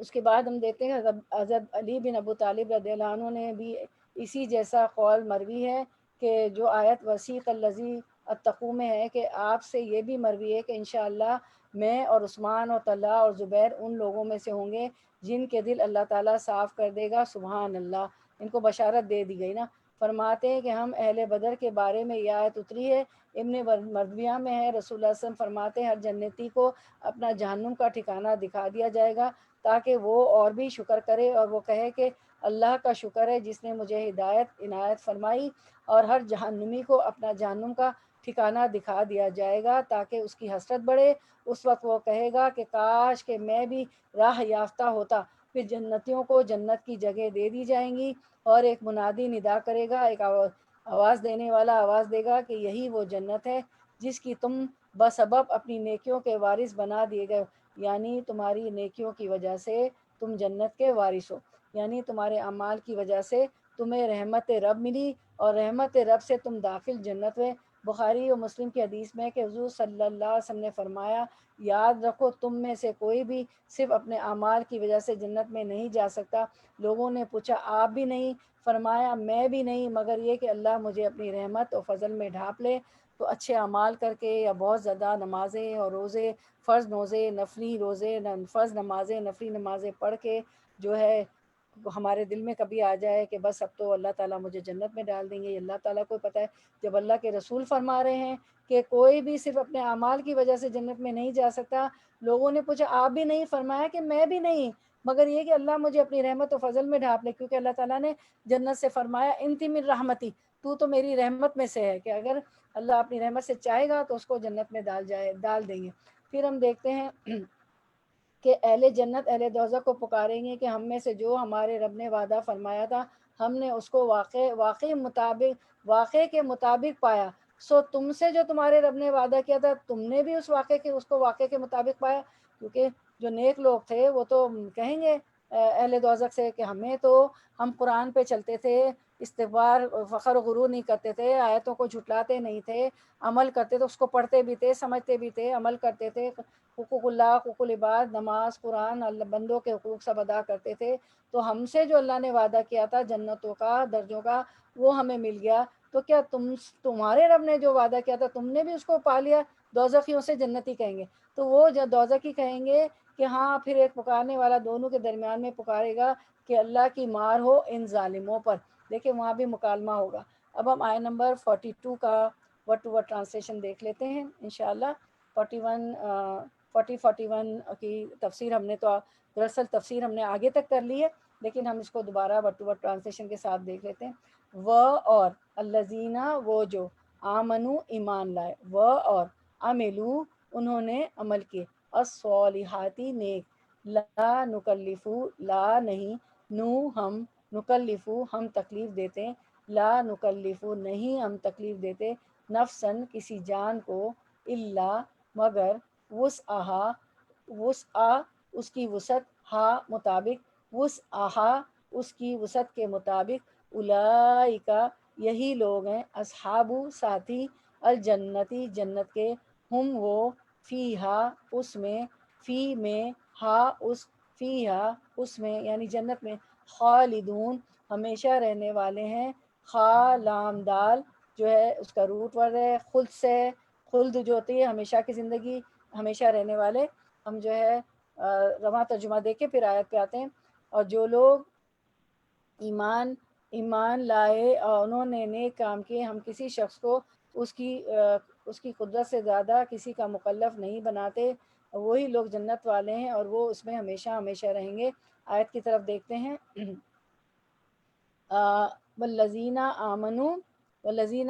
اس کے بعد ہم دیکھتے ہیں حضرت علی بن ابو طالب رضی اللہ عنہ نے بھی اسی جیسا قول مروی ہے کہ جو آیت وسیق الذی اتقوا میں ہے، کہ آپ سے یہ بھی مروی ہے کہ انشاءاللہ میں اور عثمان اور طلحہ اور زبیر ان لوگوں میں سے ہوں گے جن کے دل اللہ تعالیٰ صاف کر دے گا۔ سبحان اللہ، ان کو بشارت دے دی گئی نا۔ فرماتے ہیں کہ ہم اہل بدر کے بارے میں یہ آیت اتری ہے، ابن مردویہ میں ہے، رسول اللہ صلی اللہ علیہ وسلم فرماتے ہیں ہر جنتی کو اپنا جہنم کا ٹھکانہ دکھا دیا جائے گا تاکہ وہ اور بھی شکر کرے، اور وہ کہے کہ اللہ کا شکر ہے جس نے مجھے ہدایت عنایت فرمائی، اور ہر جہنمی کو اپنا جہنم کا ٹھکانہ دکھا دیا جائے گا تاکہ اس کی حسرت بڑھے۔ اس وقت وہ کہے گا کہ کاش کہ میں بھی راہ یافتہ ہوتا۔ پھر جنتیوں کو جنت کی جگہ دے دی جائیں گی، اور ایک منادی ندا کرے گا، ایک آواز دینے والا آواز دے گا کہ یہی وہ جنت ہے جس کی تم بسبب اپنی نیکیوں کے وارث بنا دیے گئے، یعنی تمہاری نیکیوں کی وجہ سے تم جنت کے وارث ہو، یعنی تمہارے اعمال کی وجہ سے تمہیں رحمت رب ملی، اور رحمت رب سے تم داخل جنت ہوئے۔ بخاری و مسلم کی حدیث میں کہ حضور صلی اللہ علیہ وسلم نے فرمایا، یاد رکھو تم میں سے کوئی بھی صرف اپنے اعمال کی وجہ سے جنت میں نہیں جا سکتا۔ لوگوں نے پوچھا آپ بھی نہیں؟ فرمایا میں بھی نہیں، مگر یہ کہ اللہ مجھے اپنی رحمت اور فضل میں ڈھانپ لے۔ تو اچھے اعمال کر کے، یا بہت زیادہ نمازیں اور روزے، فرض روزے، نفلی روزے، فرض نمازیں، نفلی نمازیں پڑھ کے جو ہے ہمارے دل میں کبھی آ جائے کہ بس اب تو اللہ تعالیٰ مجھے جنت میں ڈال دیں گے، اللہ تعالیٰ کو پتہ ہے۔ جب اللہ کے رسول فرما رہے ہیں کہ کوئی بھی صرف اپنے اعمال کی وجہ سے جنت میں نہیں جا سکتا، لوگوں نے پوچھا آپ بھی نہیں؟ فرمایا کہ میں بھی نہیں، مگر یہ کہ اللہ مجھے اپنی رحمت و فضل میں ڈھانپ لے، کیونکہ اللہ تعالیٰ نے جنت سے فرمایا انتی من رحمتی، تو میری رحمت میں سے ہے، کہ اگر اللہ اپنی رحمت سے چاہے گا تو اس کو جنت میں ڈال دیں گے۔ پھر ہم دیکھتے ہیں کہ اہل جنت اہل دوزخ کو پکاریں گے کہ ہم میں سے جو ہمارے رب نے وعدہ فرمایا تھا ہم نے اس کو واقعے کے مطابق پایا، سو تم سے جو تمہارے رب نے وعدہ کیا تھا تم نے بھی اس کو واقعے کے مطابق پایا۔ کیونکہ جو نیک لوگ تھے وہ تو کہیں گے اہل دوزخ سے کہ ہم قرآن پہ چلتے تھے، استغفار فخر و غرور نہیں کرتے تھے، آیتوں کو جھٹلاتے نہیں تھے، عمل کرتے تھے، اس کو پڑھتے بھی تھے، سمجھتے بھی تھے، عمل کرتے تھے، حقوق اللہ، حقوق العباد، نماز، قرآن، اللہ بندوں کے حقوق سب ادا کرتے تھے، تو ہم سے جو اللہ نے وعدہ کیا تھا جنتوں کا، درجوں کا، وہ ہمیں مل گیا، تو کیا تمہارے رب نے جو وعدہ کیا تھا تم نے بھی اس کو پا لیا؟ دوزخیوں سے جنتی کہیں گے، تو وہ جو دوزخی کہیں گے کہ ہاں، پھر ایک پکارنے والا دونوں کے درمیان میں پکارے گا کہ اللہ کی مار ہو ان ظالموں پر۔ دیکھیں وہاں بھی مکالمہ ہوگا، اب ہم آیہ نمبر 42 کا ورڈ ٹو ورڈ ٹرانسلیشن دیکھ لیتے ہیں انشاءاللہ۔ 41 کی تفسیر ہم نے تو دراصل تفسیر ہم نے آگے تک کر لی ہے، لیکن ہم اس کو دوبارہ ورڈ ٹو ورڈ ٹرانسلیشن کے ساتھ دیکھ لیتے ہیں۔ وہ اور الذین وہ جو آمنو ایمان لائے، وہ اور عملو انہوں نے عمل کیے، الصالحاتی نیک، لا نکلفو لا نہیں، نو ہم، نکلفو ہم تکلیف دیتے، لا نکلفو نہیں ہم تکلیف دیتے، نفسن کسی جان کو، الا مگر، وسعہا وسع اس کی وسعت، ہا مطابق، وسعہا اس کی وسعت کے مطابق، اولئک یہی لوگ ہیں، اصحاب ساتھی، الجنتی جنت کے، ہم وہ، فیہا اس میں، فی میں، ہا اس، فیہا اس میں یعنی جنت میں، خالدون ہمیشہ رہنے والے ہیں۔ خا لام دال جو ہے اس کا روٹ ورڈ ہے خلد سے، خلد جو ہوتی ہے ہمیشہ کی زندگی، ہمیشہ رہنے والے۔ ہم جو ہے رواں ترجمہ دیکھ کے پھر آیت پہ آتے ہیں۔ اور جو لوگ ایمان لائے اور انہوں نے نیک کام کیے، ہم کسی شخص کو اس کی قدرت سے زیادہ کسی کا مکلف نہیں بناتے، وہی لوگ جنت والے ہیں اور وہ اس میں ہمیشہ ہمیشہ رہیں گے۔ آیت کی طرف دیکھتے ہیں۔ والذین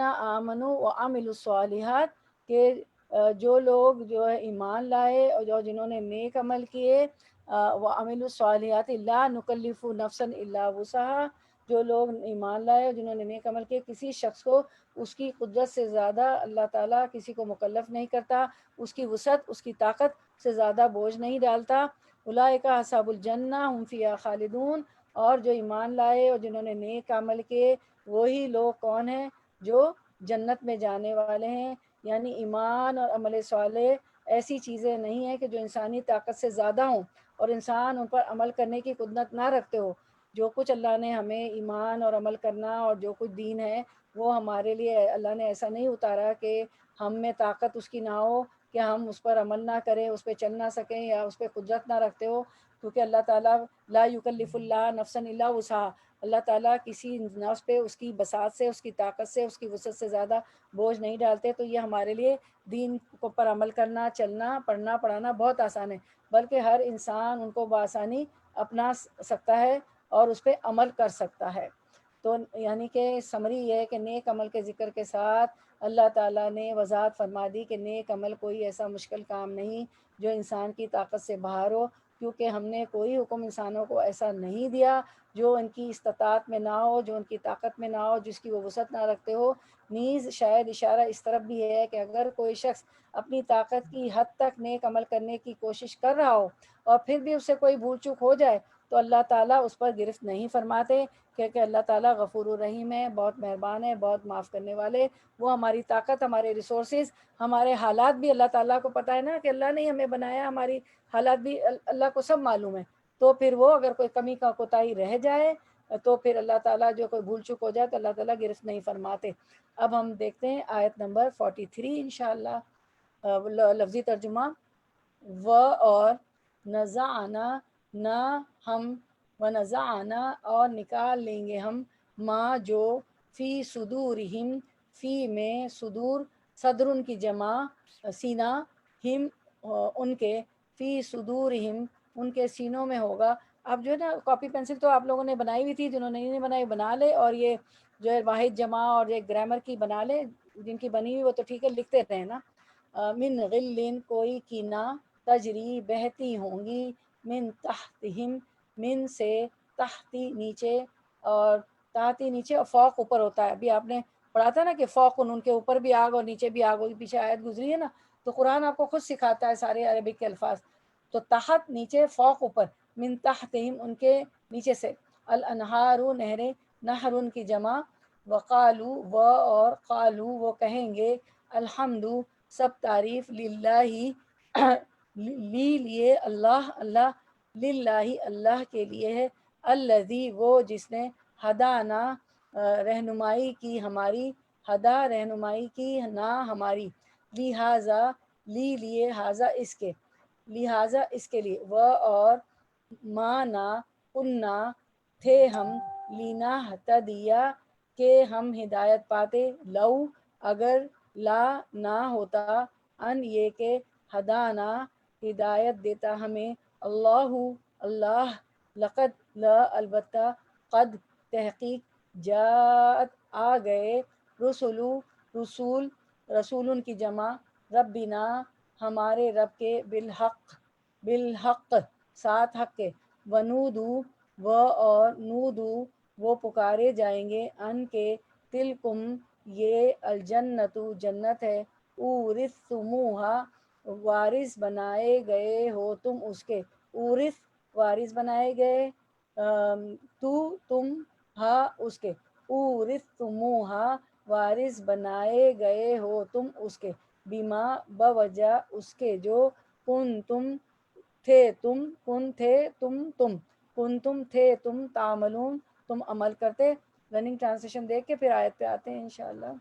آمنوا وعملوا الصالحات کہ جو لوگ جو ہے ایمان لائے اور جنہوں نے نیک عمل کیے، وعملوا الصالحات لا نکلف نفسا الا وسعها، جو لوگ ایمان لائے اور جنہوں نے نیک عمل کیے، کسی شخص کو اس کی قدرت سے زیادہ اللہ تعالیٰ کسی کو مکلف نہیں کرتا، اس کی وسعت، اس کی طاقت سے زیادہ بوجھ نہیں ڈالتا۔ اولئک اصحاب الجنہ ہم فیہا خالدون، اور جو ایمان لائے اور جنہوں نے نیک عمل کیے وہی لوگ کون ہیں جو جنت میں جانے والے ہیں۔ یعنی ایمان اور عمل صالح ایسی چیزیں نہیں ہیں کہ جو انسانی طاقت سے زیادہ ہوں اور انسان ان پر عمل کرنے کی قدرت نہ رکھتے ہو۔ جو کچھ اللہ نے ہمیں ایمان اور عمل کرنا اور جو کچھ دین ہے وہ ہمارے لیے اللہ نے ایسا نہیں اتارا کہ ہم میں طاقت اس کی نہ ہو کہ ہم اس پر عمل نہ کریں، اس پہ چل نہ سکیں یا اس پہ قدرت نہ رکھتے ہو، کیونکہ اللہ تعالیٰ لا یکلف اللہ نفسا الا وسعها، اللہ تعالیٰ کسی نفس پہ اس کی بساط سے، اس کی طاقت سے، اس کی وسعت سے زیادہ بوجھ نہیں ڈالتے۔ تو یہ ہمارے لیے دین پر عمل کرنا، چلنا، پڑھنا پڑھانا بہت آسان ہے، بلکہ ہر انسان ان کو بآسانی اپنا سکتا ہے اور اس پہ عمل کر سکتا ہے۔ تو یعنی کہ سمری یہ ہے کہ نیک عمل کے ذکر کے ساتھ اللہ تعالیٰ نے وضاحت فرما دی کہ نیک عمل کوئی ایسا مشکل کام نہیں جو انسان کی طاقت سے باہر ہو، کیونکہ ہم نے کوئی حکم انسانوں کو ایسا نہیں دیا جو ان کی استطاعت میں نہ ہو، جو ان کی طاقت میں نہ ہو، جس کی وہ وسعت نہ رکھتے ہو۔ نیز شاید اشارہ اس طرف بھی ہے کہ اگر کوئی شخص اپنی طاقت کی حد تک نیک عمل کرنے کی کوشش کر رہا ہو اور پھر بھی اس سے کوئی بھول چوک ہو جائے تو اللہ تعالیٰ اس پر گرفت نہیں فرماتے، کیونکہ اللہ تعالیٰ غفور الرحیم ہے، بہت مہربان ہے، بہت معاف کرنے والے۔ وہ ہماری طاقت، ہمارے ریسورسز، ہمارے حالات بھی اللہ تعالیٰ کو پتہ ہے نا کہ اللہ نے ہمیں بنایا، ہماری حالات بھی اللہ کو سب معلوم ہے۔ تو پھر وہ اگر کوئی کمی کا کوتاہی رہ جائے تو پھر اللہ تعالیٰ جو کوئی بھول چک ہو جائے تو اللہ تعالیٰ گرفت نہیں فرماتے۔ اب ہم دیکھتے ہیں آیت نمبر 43 انشاءاللہ، لفظی ترجمہ۔ و اور نزعنا نہ ہم، و نزعنا اور نکال لیں گے ہم، ما جو، فی صدورہم فی میں، صدور صدر ان کی جمع سینہ، ہم ان کے، فی صدورہم ان کے سینوں میں ہوگا۔ اب جو ہے نا کاپی پینسل تو آپ لوگوں نے بنائی ہوئی تھی، جنہوں نے نہیں بنائی بنا لے، اور یہ جو ہے واحد جمع اور یہ گرامر کی بنا لے، جن کی بنی ہوئی وہ تو ٹھیک ہے لکھتے رہے نا۔ من غل کوئی کینہ، تجری بہتی ہوں گی، من تحتہم من سے، تحتی نیچے، اور تحتی نیچے اور فوق اوپر ہوتا ہے۔ ابھی آپ نے پڑھا تھا نا کہ فوق ان کے اوپر بھی آگ اور نیچے بھی آگ ہوگی، پیچھے آیت گزری ہے نا، تو قرآن آپ کو خود سکھاتا ہے سارے عربک کے الفاظ۔ تو تحت نیچے، فوق اوپر، من تحتہم ان کے نیچے سے، الانہار نہریں، نہر ان کی جمع، وقالو و اور قالو وہ کہیں گے، الحمد سب تعریف، للہ لیے اللہ، اللہ، للہ اللہ کے لیے ہے، الذی وہ جس نے، ہدانا رہنمائی کی ہماری، ہدا رہنمائی کی نا ہماری، لہذا لیے ہذا اس کے، لہذا اس کے لیے، وہ اور مانا کننا تھے ہم، لینا ہتدیا کہ ہم ہدایت پاتے، لو اگر، لا نہ ہوتا، ان یہ کہ ہدانا ہدایت دیتا ہمیں، اللہ اللہ، لقد لا البتہ، قد تحقیق، جاءت آ گئے، رسولو رسول، رسول کی جمع، ربنا ہمارے رب کے، بالحق بالحق ساتھ حق کے، ونودو و اور نودو وہ پکارے جائیں گے، ان کے تلکم یہ الجنتو جنت ہے، اورثتموہا وارث بنائے گئے ہو تم اس کے، اورث وارث بنائے گئے، تو تم، ہا اس کے، اورثتموہا وارث بنائے گئے ہو تم اس کے، بما بوجہ اس کے جو، کن تم تھے تم، کن تم تھے تم، تعملون تم عمل کرتے۔ رننگ ٹرانسلیشن دیکھ کے پھر آیت پہ آتے ہیں انشاءاللہ۔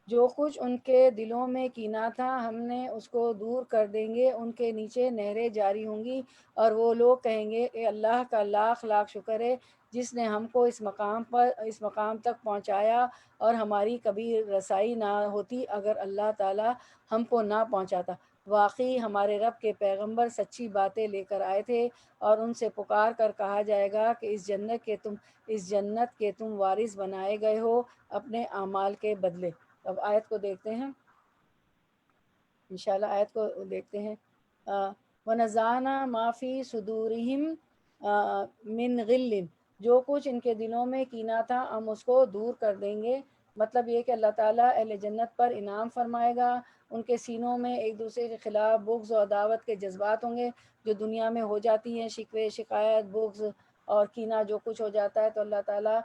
جو کچھ ان کے دلوں میں کینہ تھا ہم نے اس کو دور کر دیں گے، ان کے نیچے نہریں جاری ہوں گی، اور وہ لوگ کہیں گے اے اللہ کا لاکھ لاکھ شکر ہے جس نے ہم کو اس مقام تک پہنچایا، اور ہماری کبھی رسائی نہ ہوتی اگر اللہ تعالی ہم کو نہ پہنچاتا۔ واقعی ہمارے رب کے پیغمبر سچی باتیں لے کر آئے تھے، اور ان سے پکار کر کہا جائے گا کہ اس جنت کے تم وارث بنائے گئے ہو اپنے اعمال کے بدلے۔ اب آیت کو دیکھتے ہیں انشاءاللہ، آیت کو دیکھتے ہیں۔ وَنَزَعْنَا مَا فِي صُدُورِهِمْ مِنْ غِلٍّ جو کچھ ان کے دلوں میں کینہ تھا ہم اس کو دور کر دیں گے۔ مطلب یہ کہ اللہ تعالیٰ اہل جنت پر انعام فرمائے گا، ان کے سینوں میں ایک دوسرے کے خلاف بغض و عداوت کے جذبات ہوں گے جو دنیا میں ہو جاتی ہیں، شکوے شکایت بغض اور کینہ جو کچھ ہو جاتا ہے، تو اللہ تعالیٰ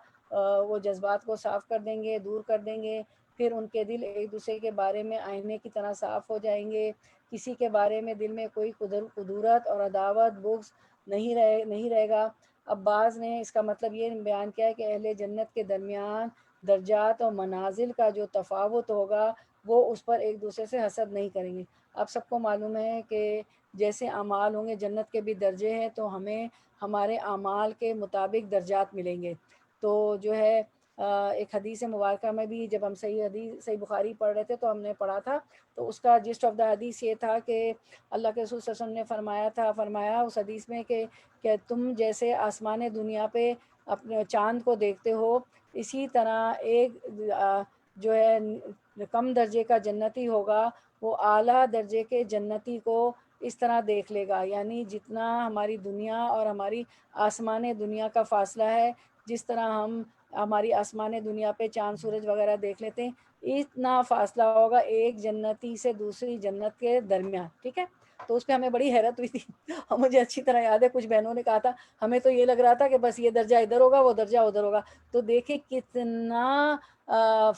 وہ جذبات کو صاف کر دیں گے، دور کر دیں گے۔ پھر ان کے دل ایک دوسرے کے بارے میں آئینے کی طرح صاف ہو جائیں گے، کسی کے بارے میں دل میں کوئی قدورت اور عداوت بغض نہیں رہے گا۔ اب بعض نے اس کا مطلب یہ بیان کیا ہے کہ اہل جنت کے درمیان درجات اور منازل کا جو تفاوت ہوگا وہ اس پر ایک دوسرے سے حسد نہیں کریں گے۔ آپ سب کو معلوم ہے کہ جیسے اعمال ہوں گے، جنت کے بھی درجے ہیں، تو ہمیں ہمارے اعمال کے مطابق درجات ملیں گے۔ تو جو ہے ایک حدیث مبارکہ میں بھی جب ہم صحیح بخاری پڑھ رہے تھے تو ہم نے پڑھا تھا، تو اس کا جسٹ آف دا حدیث یہ تھا کہ اللہ کے رسول صلی اللہ علیہ وسلم نے فرمایا اس حدیث میں کہ تم جیسے آسمان دنیا پہ اپنے چاند کو دیکھتے ہو، اسی طرح ایک جو ہے کم درجے کا جنتی ہوگا، وہ اعلیٰ درجے کے جنتی کو اس طرح دیکھ لے گا، یعنی جتنا ہماری دنیا اور ہماری آسمان دنیا کا فاصلہ ہے، جس طرح ہم ہماری آسمان دنیا پہ چاند سورج وغیرہ دیکھ لیتے ہیں، اتنا فاصلہ ہوگا ایک جنتی سے دوسری جنت کے درمیان، ٹھیک ہے۔ تو اس پہ ہمیں بڑی حیرت ہوئی تھی اور مجھے اچھی طرح یاد ہے کچھ بہنوں نے کہا تھا ہمیں تو یہ لگ رہا تھا کہ بس یہ درجہ ادھر ہوگا وہ درجہ ادھر ہوگا۔ تو دیکھیں کتنا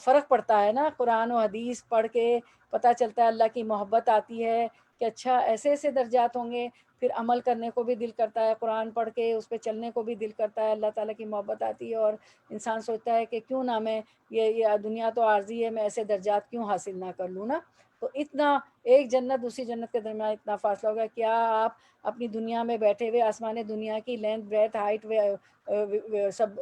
فرق پڑتا ہے نا، قرآن و حدیث پڑھ کے پتہ چلتا ہے، اللہ کی محبت آتی ہے کہ اچھا ایسے ایسے درجات ہوں گے، پھر عمل کرنے کو بھی دل کرتا ہے، قرآن پڑھ کے اس پہ چلنے کو بھی دل کرتا ہے، اللہ تعالیٰ کی محبت آتی ہے، اور انسان سوچتا ہے کہ کیوں نہ میں یہ دنیا تو عارضی ہے، میں ایسے درجات کیوں حاصل نہ کر لوں نا۔ تو اتنا ایک جنت دوسری جنت کے درمیان اتنا فاصلہ ہوگا، کیا آپ اپنی دنیا میں بیٹھے ہوئے آسمان دنیا کی لینتھ بریتھ ہائٹ سب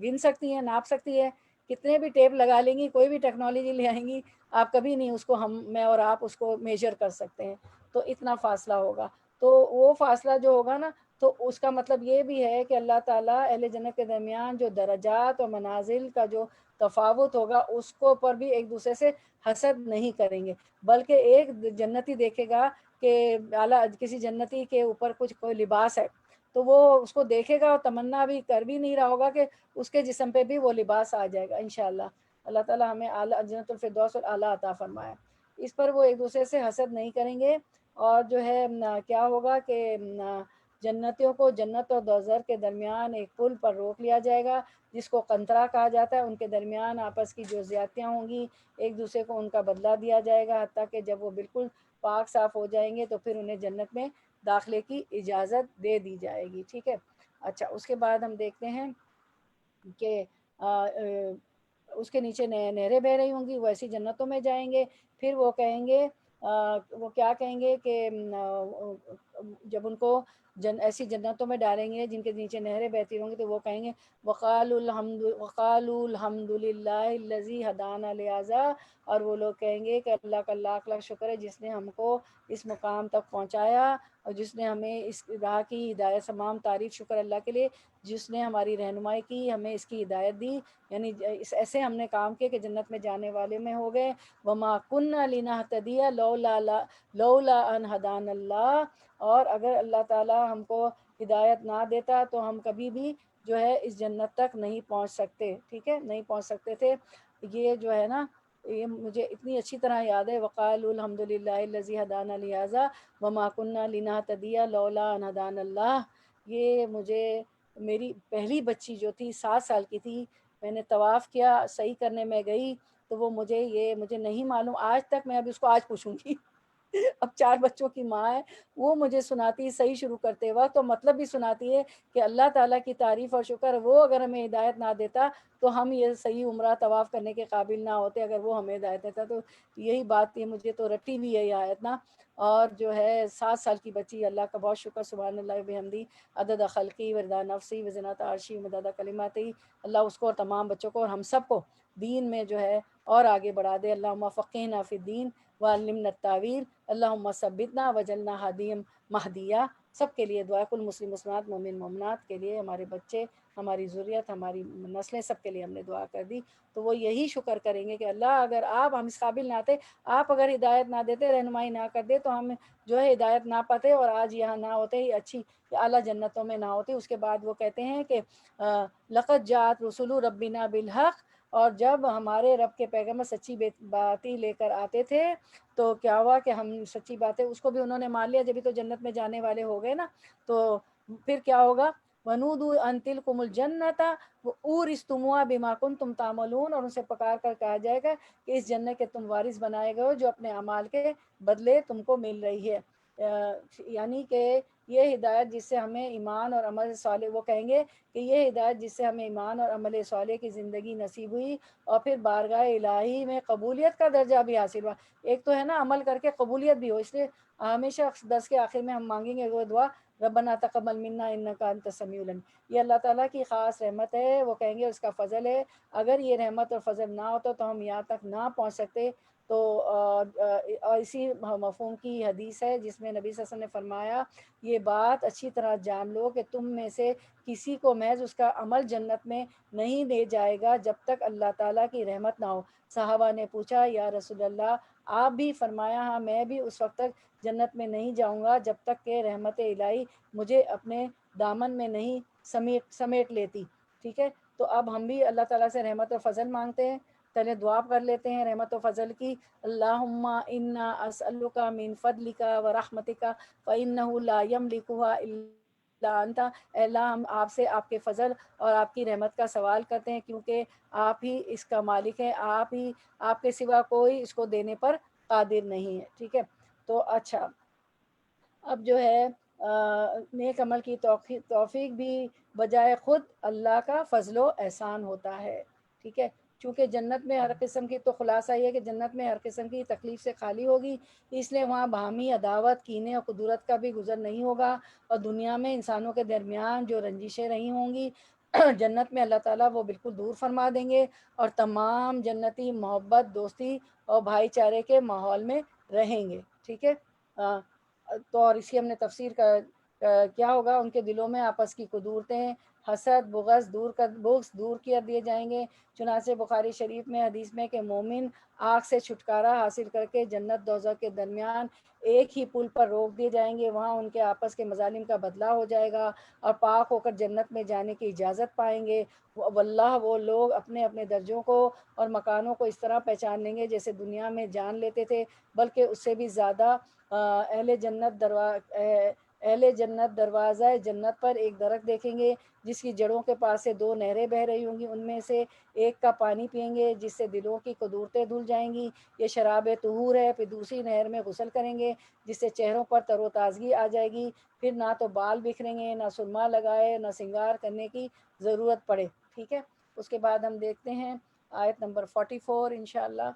گن سکتی ہیں، ناپ سکتی ہے؟ کتنے بھی ٹیپ لگا لیں گی، کوئی بھی ٹیکنالوجی لے آئیں گی، آپ کبھی نہیں اس کو میں اور آپ اس کو میجر کر سکتے ہیں۔ تو اتنا فاصلہ ہوگا، تو وہ فاصلہ جو ہوگا نا، تو اس کا مطلب یہ بھی ہے کہ اللہ تعالیٰ اہل جنت کے درمیان جو درجات اور منازل کا جو تفاوت ہوگا اس کو پر بھی ایک دوسرے سے حسد نہیں کریں گے، بلکہ ایک جنتی دیکھے گا کہ اعلیٰ کسی جنتی کے اوپر کوئی لباس ہے، تو وہ اس کو دیکھے گا اور تمنا بھی کر بھی نہیں رہا ہوگا کہ اس کے جسم پہ بھی وہ لباس آ جائے گا انشاءاللہ۔ اللہ تعالیٰ ہمیں اعلیٰ جنت الفردوس اور اعلیٰ عطا فرمائے۔ اس پر وہ ایک دوسرے سے حسد نہیں کریں گے، اور جو ہے کیا ہوگا کہ جنتیوں کو جنت اور دوزخ کے درمیان ایک پل پر روک لیا جائے گا جس کو قنطرہ کہا جاتا ہے، ان کے درمیان آپس کی جو زیادتیاں ہوں گی ایک دوسرے کو ان کا بدلہ دیا جائے گا، حتیٰ کہ جب وہ بالکل پاک صاف ہو جائیں گے تو پھر انہیں جنت میں داخلے کی اجازت دے دی جائے گی، ٹھیک ہے۔ اچھا، اس کے بعد ہم دیکھتے ہیں کہ اس کے نیچے نہریں بہہ رہی ہوں گی، وہ ایسی جنتوں میں جائیں گے۔ پھر وہ کہیں گے وہ کیا کہیں گے کہ جب ان کو ایسی جنتوں میں ڈالیں گے جن کے نیچے نہریں بہتی ہوں گی، تو وہ کہیں گے وقالوا الحمد للہ الذی ہدانا لہذا، اور وہ لوگ کہیں گے کہ اللہ کا لاکھ لاکھ شکر ہے جس نے ہم کو اس مقام تک پہنچایا، اور جس نے ہمیں اس راہ کی ہدایت، تمام تعریف شکر اللہ کے لیے جس نے ہماری رہنمائی کی، ہمیں اس کی ہدایت دی، یعنی ایسے ہم نے کام کیے کہ جنت میں جانے والے میں ہو گئے۔ وما كنا لنهتدي لولا ان ہدانا اللہ، اور اگر اللہ تعالی ہم کو ہدایت نہ دیتا تو ہم کبھی بھی جو ہے اس جنت تک نہیں پہنچ سکتے، ٹھیک ہے، نہیں پہنچ سکتے تھے۔ یہ جو ہے نا، یہ مجھے اتنی اچھی طرح یاد ہے، وقالوا الحمد للہ الذی ہدانا لہذا وما كنا لنهتدي لولا ان ہدانا اللہ۔ یہ مجھے، میری پہلی بچی جو تھی 7 سال کی تھی، میں نے طواف کیا، صحیح کرنے میں گئی تو وہ مجھے نہیں معلوم آج تک، میں اب اس کو آج پوچھوں گی اب 4 بچوں کی ماں ہے، وہ مجھے سناتی صحیح شروع کرتے وقت، تو مطلب بھی سناتی ہے کہ اللہ تعالیٰ کی تعریف اور شکر، وہ اگر ہمیں ہدایت نہ دیتا تو ہم یہ صحیح عمرہ طواف کرنے کے قابل نہ ہوتے، اگر وہ ہمیں ہدایت دیتا۔ تو یہی بات تھی، مجھے تو رٹی ہوئی ہے یہ آیت نا۔ اور جو ہے 7 سال کی بچی، اللہ کا بہت شکر، سبحان اللہ بحمدی، عدد خلقی ورضا نفسی وزنت عرشی مدد کلماتی، اللہ اس کو اور تمام بچوں کو اور ہم سب کو دین میں جو ہے اور آگے بڑھا دے۔ اللہم فقہنا فی الدین وعلمنا التاویل، اللہم ثبتنا وجعلنا ہادیم مہدیہ۔ سب کے لیے دعا، کل مسلم مسلمات مومن مومنات کے لیے، ہمارے بچے، ہماری ذریت، ہماری نسلیں، سب کے لیے ہم نے دعا کر دی۔ تو وہ یہی شکر کریں گے کہ اللہ اگر ہم اس قابل نہ تھے، آپ اگر ہدایت نہ دیتے، رہنمائی نہ کر دے، تو ہم جو ہے ہدایت نہ پاتے اور آج یہاں نہ ہوتے، ہی اچھی اعلیٰ جنتوں میں نہ ہوتے۔ اس کے بعد وہ کہتے ہیں کہ لقد جاءت رسول ربنا بالحق، اور جب ہمارے رب کے پیغمبر سچی باتیں لے کر آتے تھے تو کیا ہوا کہ ہم سچی باتیں، اس کو بھی انہوں نے مان لیا، جبھی تو جنت میں جانے والے ہو گئے نا۔ تو پھر کیا ہوگا، وَنُودُوا أَن تِلْكُمُ الْجَنَّةَ وَأُورِثْتُمُوهَا بِمَا كُنتُمْ تَعْمَلُونَ، اور ان سے پکار کر کہا جائے گا کہ اس جنت کے تم وارث بنائے گئے ہو جو اپنے اعمال کے بدلے تم کو مل رہی ہے۔ یعنی کہ یہ ہدایت جس سے ہمیں ایمان اور عمل صالح، وہ کہیں گے کہ یہ ہدایت جس سے ہمیں ایمان اور عمل صالح کی زندگی نصیب ہوئی، اور پھر بارگاہ الہی میں قبولیت کا درجہ بھی حاصل ہوا۔ ایک تو ہے نا عمل کر کے قبولیت بھی ہو، اس لیے ہمیشہ درس کے آخر میں ہم مانگیں گے وہ دعا، ربنا تقبل منا انک انت السمیع العلیم۔ یہ اللہ تعالیٰ کی خاص رحمت ہے، وہ کہیں گے اس کا فضل ہے، اگر یہ رحمت اور فضل نہ ہوتا تو ہم یہاں تک نہ پہنچ سکتے۔ تو اور اسی مفہوم کی حدیث ہے جس میں نبی صلی اللہ علیہ وسلم نے فرمایا، یہ بات اچھی طرح جان لو کہ تم میں سے کسی کو محض اس کا عمل جنت میں نہیں لے جائے گا جب تک اللہ تعالیٰ کی رحمت نہ ہو۔ صحابہ نے پوچھا یا رسول اللہ آپ بھی؟ فرمایا ہاں، میں بھی اس وقت تک جنت میں نہیں جاؤں گا جب تک کہ رحمت الہی مجھے اپنے دامن میں نہیں سمیٹ لیتی، ٹھیک ہے۔ تو اب ہم بھی اللہ تعالیٰ سے رحمت و فضل مانگتے ہیں، پہلے دعا کر لیتے ہیں رحمت و فضل کی، اللہم انا اسألک من فضلک و رحمتک فإنہ لا یملکها الا انت، اے اللہ ہم آپ سے آپ کے فضل اور آپ کی رحمت کا سوال کرتے ہیں کیونکہ آپ ہی اس کا مالک ہے، آپ کے سوا کوئی اس کو دینے پر قادر نہیں ہے، ٹھیک ہے۔ تو اچھا، اب جو ہے نیک عمل کی توفیق بھی بجائے خود اللہ کا فضل و احسان ہوتا ہے، ٹھیک ہے۔ چونکہ جنت میں ہر قسم کی، تو خلاصہ یہ ہے کہ جنت میں ہر قسم کی تکلیف سے خالی ہوگی، اس لیے وہاں باہمی عداوت، کینے اور قدورت کا بھی گزر نہیں ہوگا، اور دنیا میں انسانوں کے درمیان جو رنجشیں رہی ہوں گی جنت میں اللہ تعالیٰ وہ بالکل دور فرما دیں گے، اور تمام جنتی محبت، دوستی اور بھائی چارے کے ماحول میں رہیں گے، ٹھیک ہے۔ تو اور اسی ہم نے تفسیر کا کیا ہوگا، ان کے دلوں میں آپس کی قدورتیں، حسد، بغض دور کر دیے جائیں گے۔ چنانچہ بخاری شریف میں حدیث میں کہ مومن آگ سے چھٹکارا حاصل کر کے جنت دوزخ کے درمیان ایک ہی پل پر روک دیے جائیں گے، وہاں ان کے آپس کے مظالم کا بدلہ ہو جائے گا اور پاک ہو کر جنت میں جانے کی اجازت پائیں گے۔ واللہ وہ لوگ اپنے اپنے درجوں کو اور مکانوں کو اس طرح پہچان لیں گے جیسے دنیا میں جان لیتے تھے، بلکہ اس سے بھی زیادہ۔ اہل جنت دروازہ جنت پر ایک درخت دیکھیں گے جس کی جڑوں کے پاس سے 2 نہریں بہہ رہی ہوں گی، ان میں سے ایک کا پانی پئیں گے جس سے دلوں کی قدورتیں دھل جائیں گی، یہ شراب طہور ہے۔ پھر دوسری نہر میں غسل کریں گے جس سے چہروں پر تر و تازگی آ جائے گی، پھر نہ تو بال بکھریں گے، نہ سرما لگائے، نہ سنگار کرنے کی ضرورت پڑے، ٹھیک ہے۔ اس کے بعد ہم دیکھتے ہیں آیت نمبر 44 انشاءاللہ،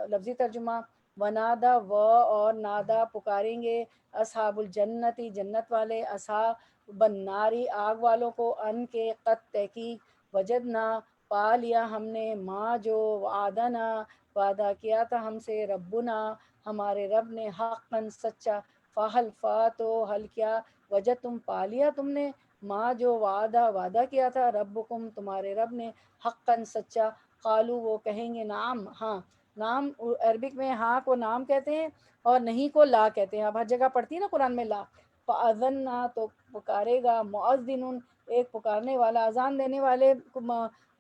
لفظی ترجمہ۔ ونادا و اور نادا پکاریں گے اصحاب الجنتی جنت والے، اصحاب بناری آگ والوں کو، ان کے قد تحقیق وجدنا پا لیا ہم نے، ماں جو وعدنا وعدہ کیا تھا ہم سے، ربنا ہمارے رب نے، حقاً سچا، فحل فا تو حل کیا، وجہ تم پا لیا تم نے، ماں جو وعدہ کیا تھا، ربکم تمہارے رب نے، حقاً سچا، قالو وہ کہیں گے نعم ہاں، نام عربک میں ہاں کو نام کہتے ہیں اور نہیں کو لا کہتے ہیں، اب ہر جگہ پڑھتی ہے نا قرآن میں لا، فَأَذَنَّا تو پکارے گا، مؤذن ایک پکارنے والا، اذان دینے والے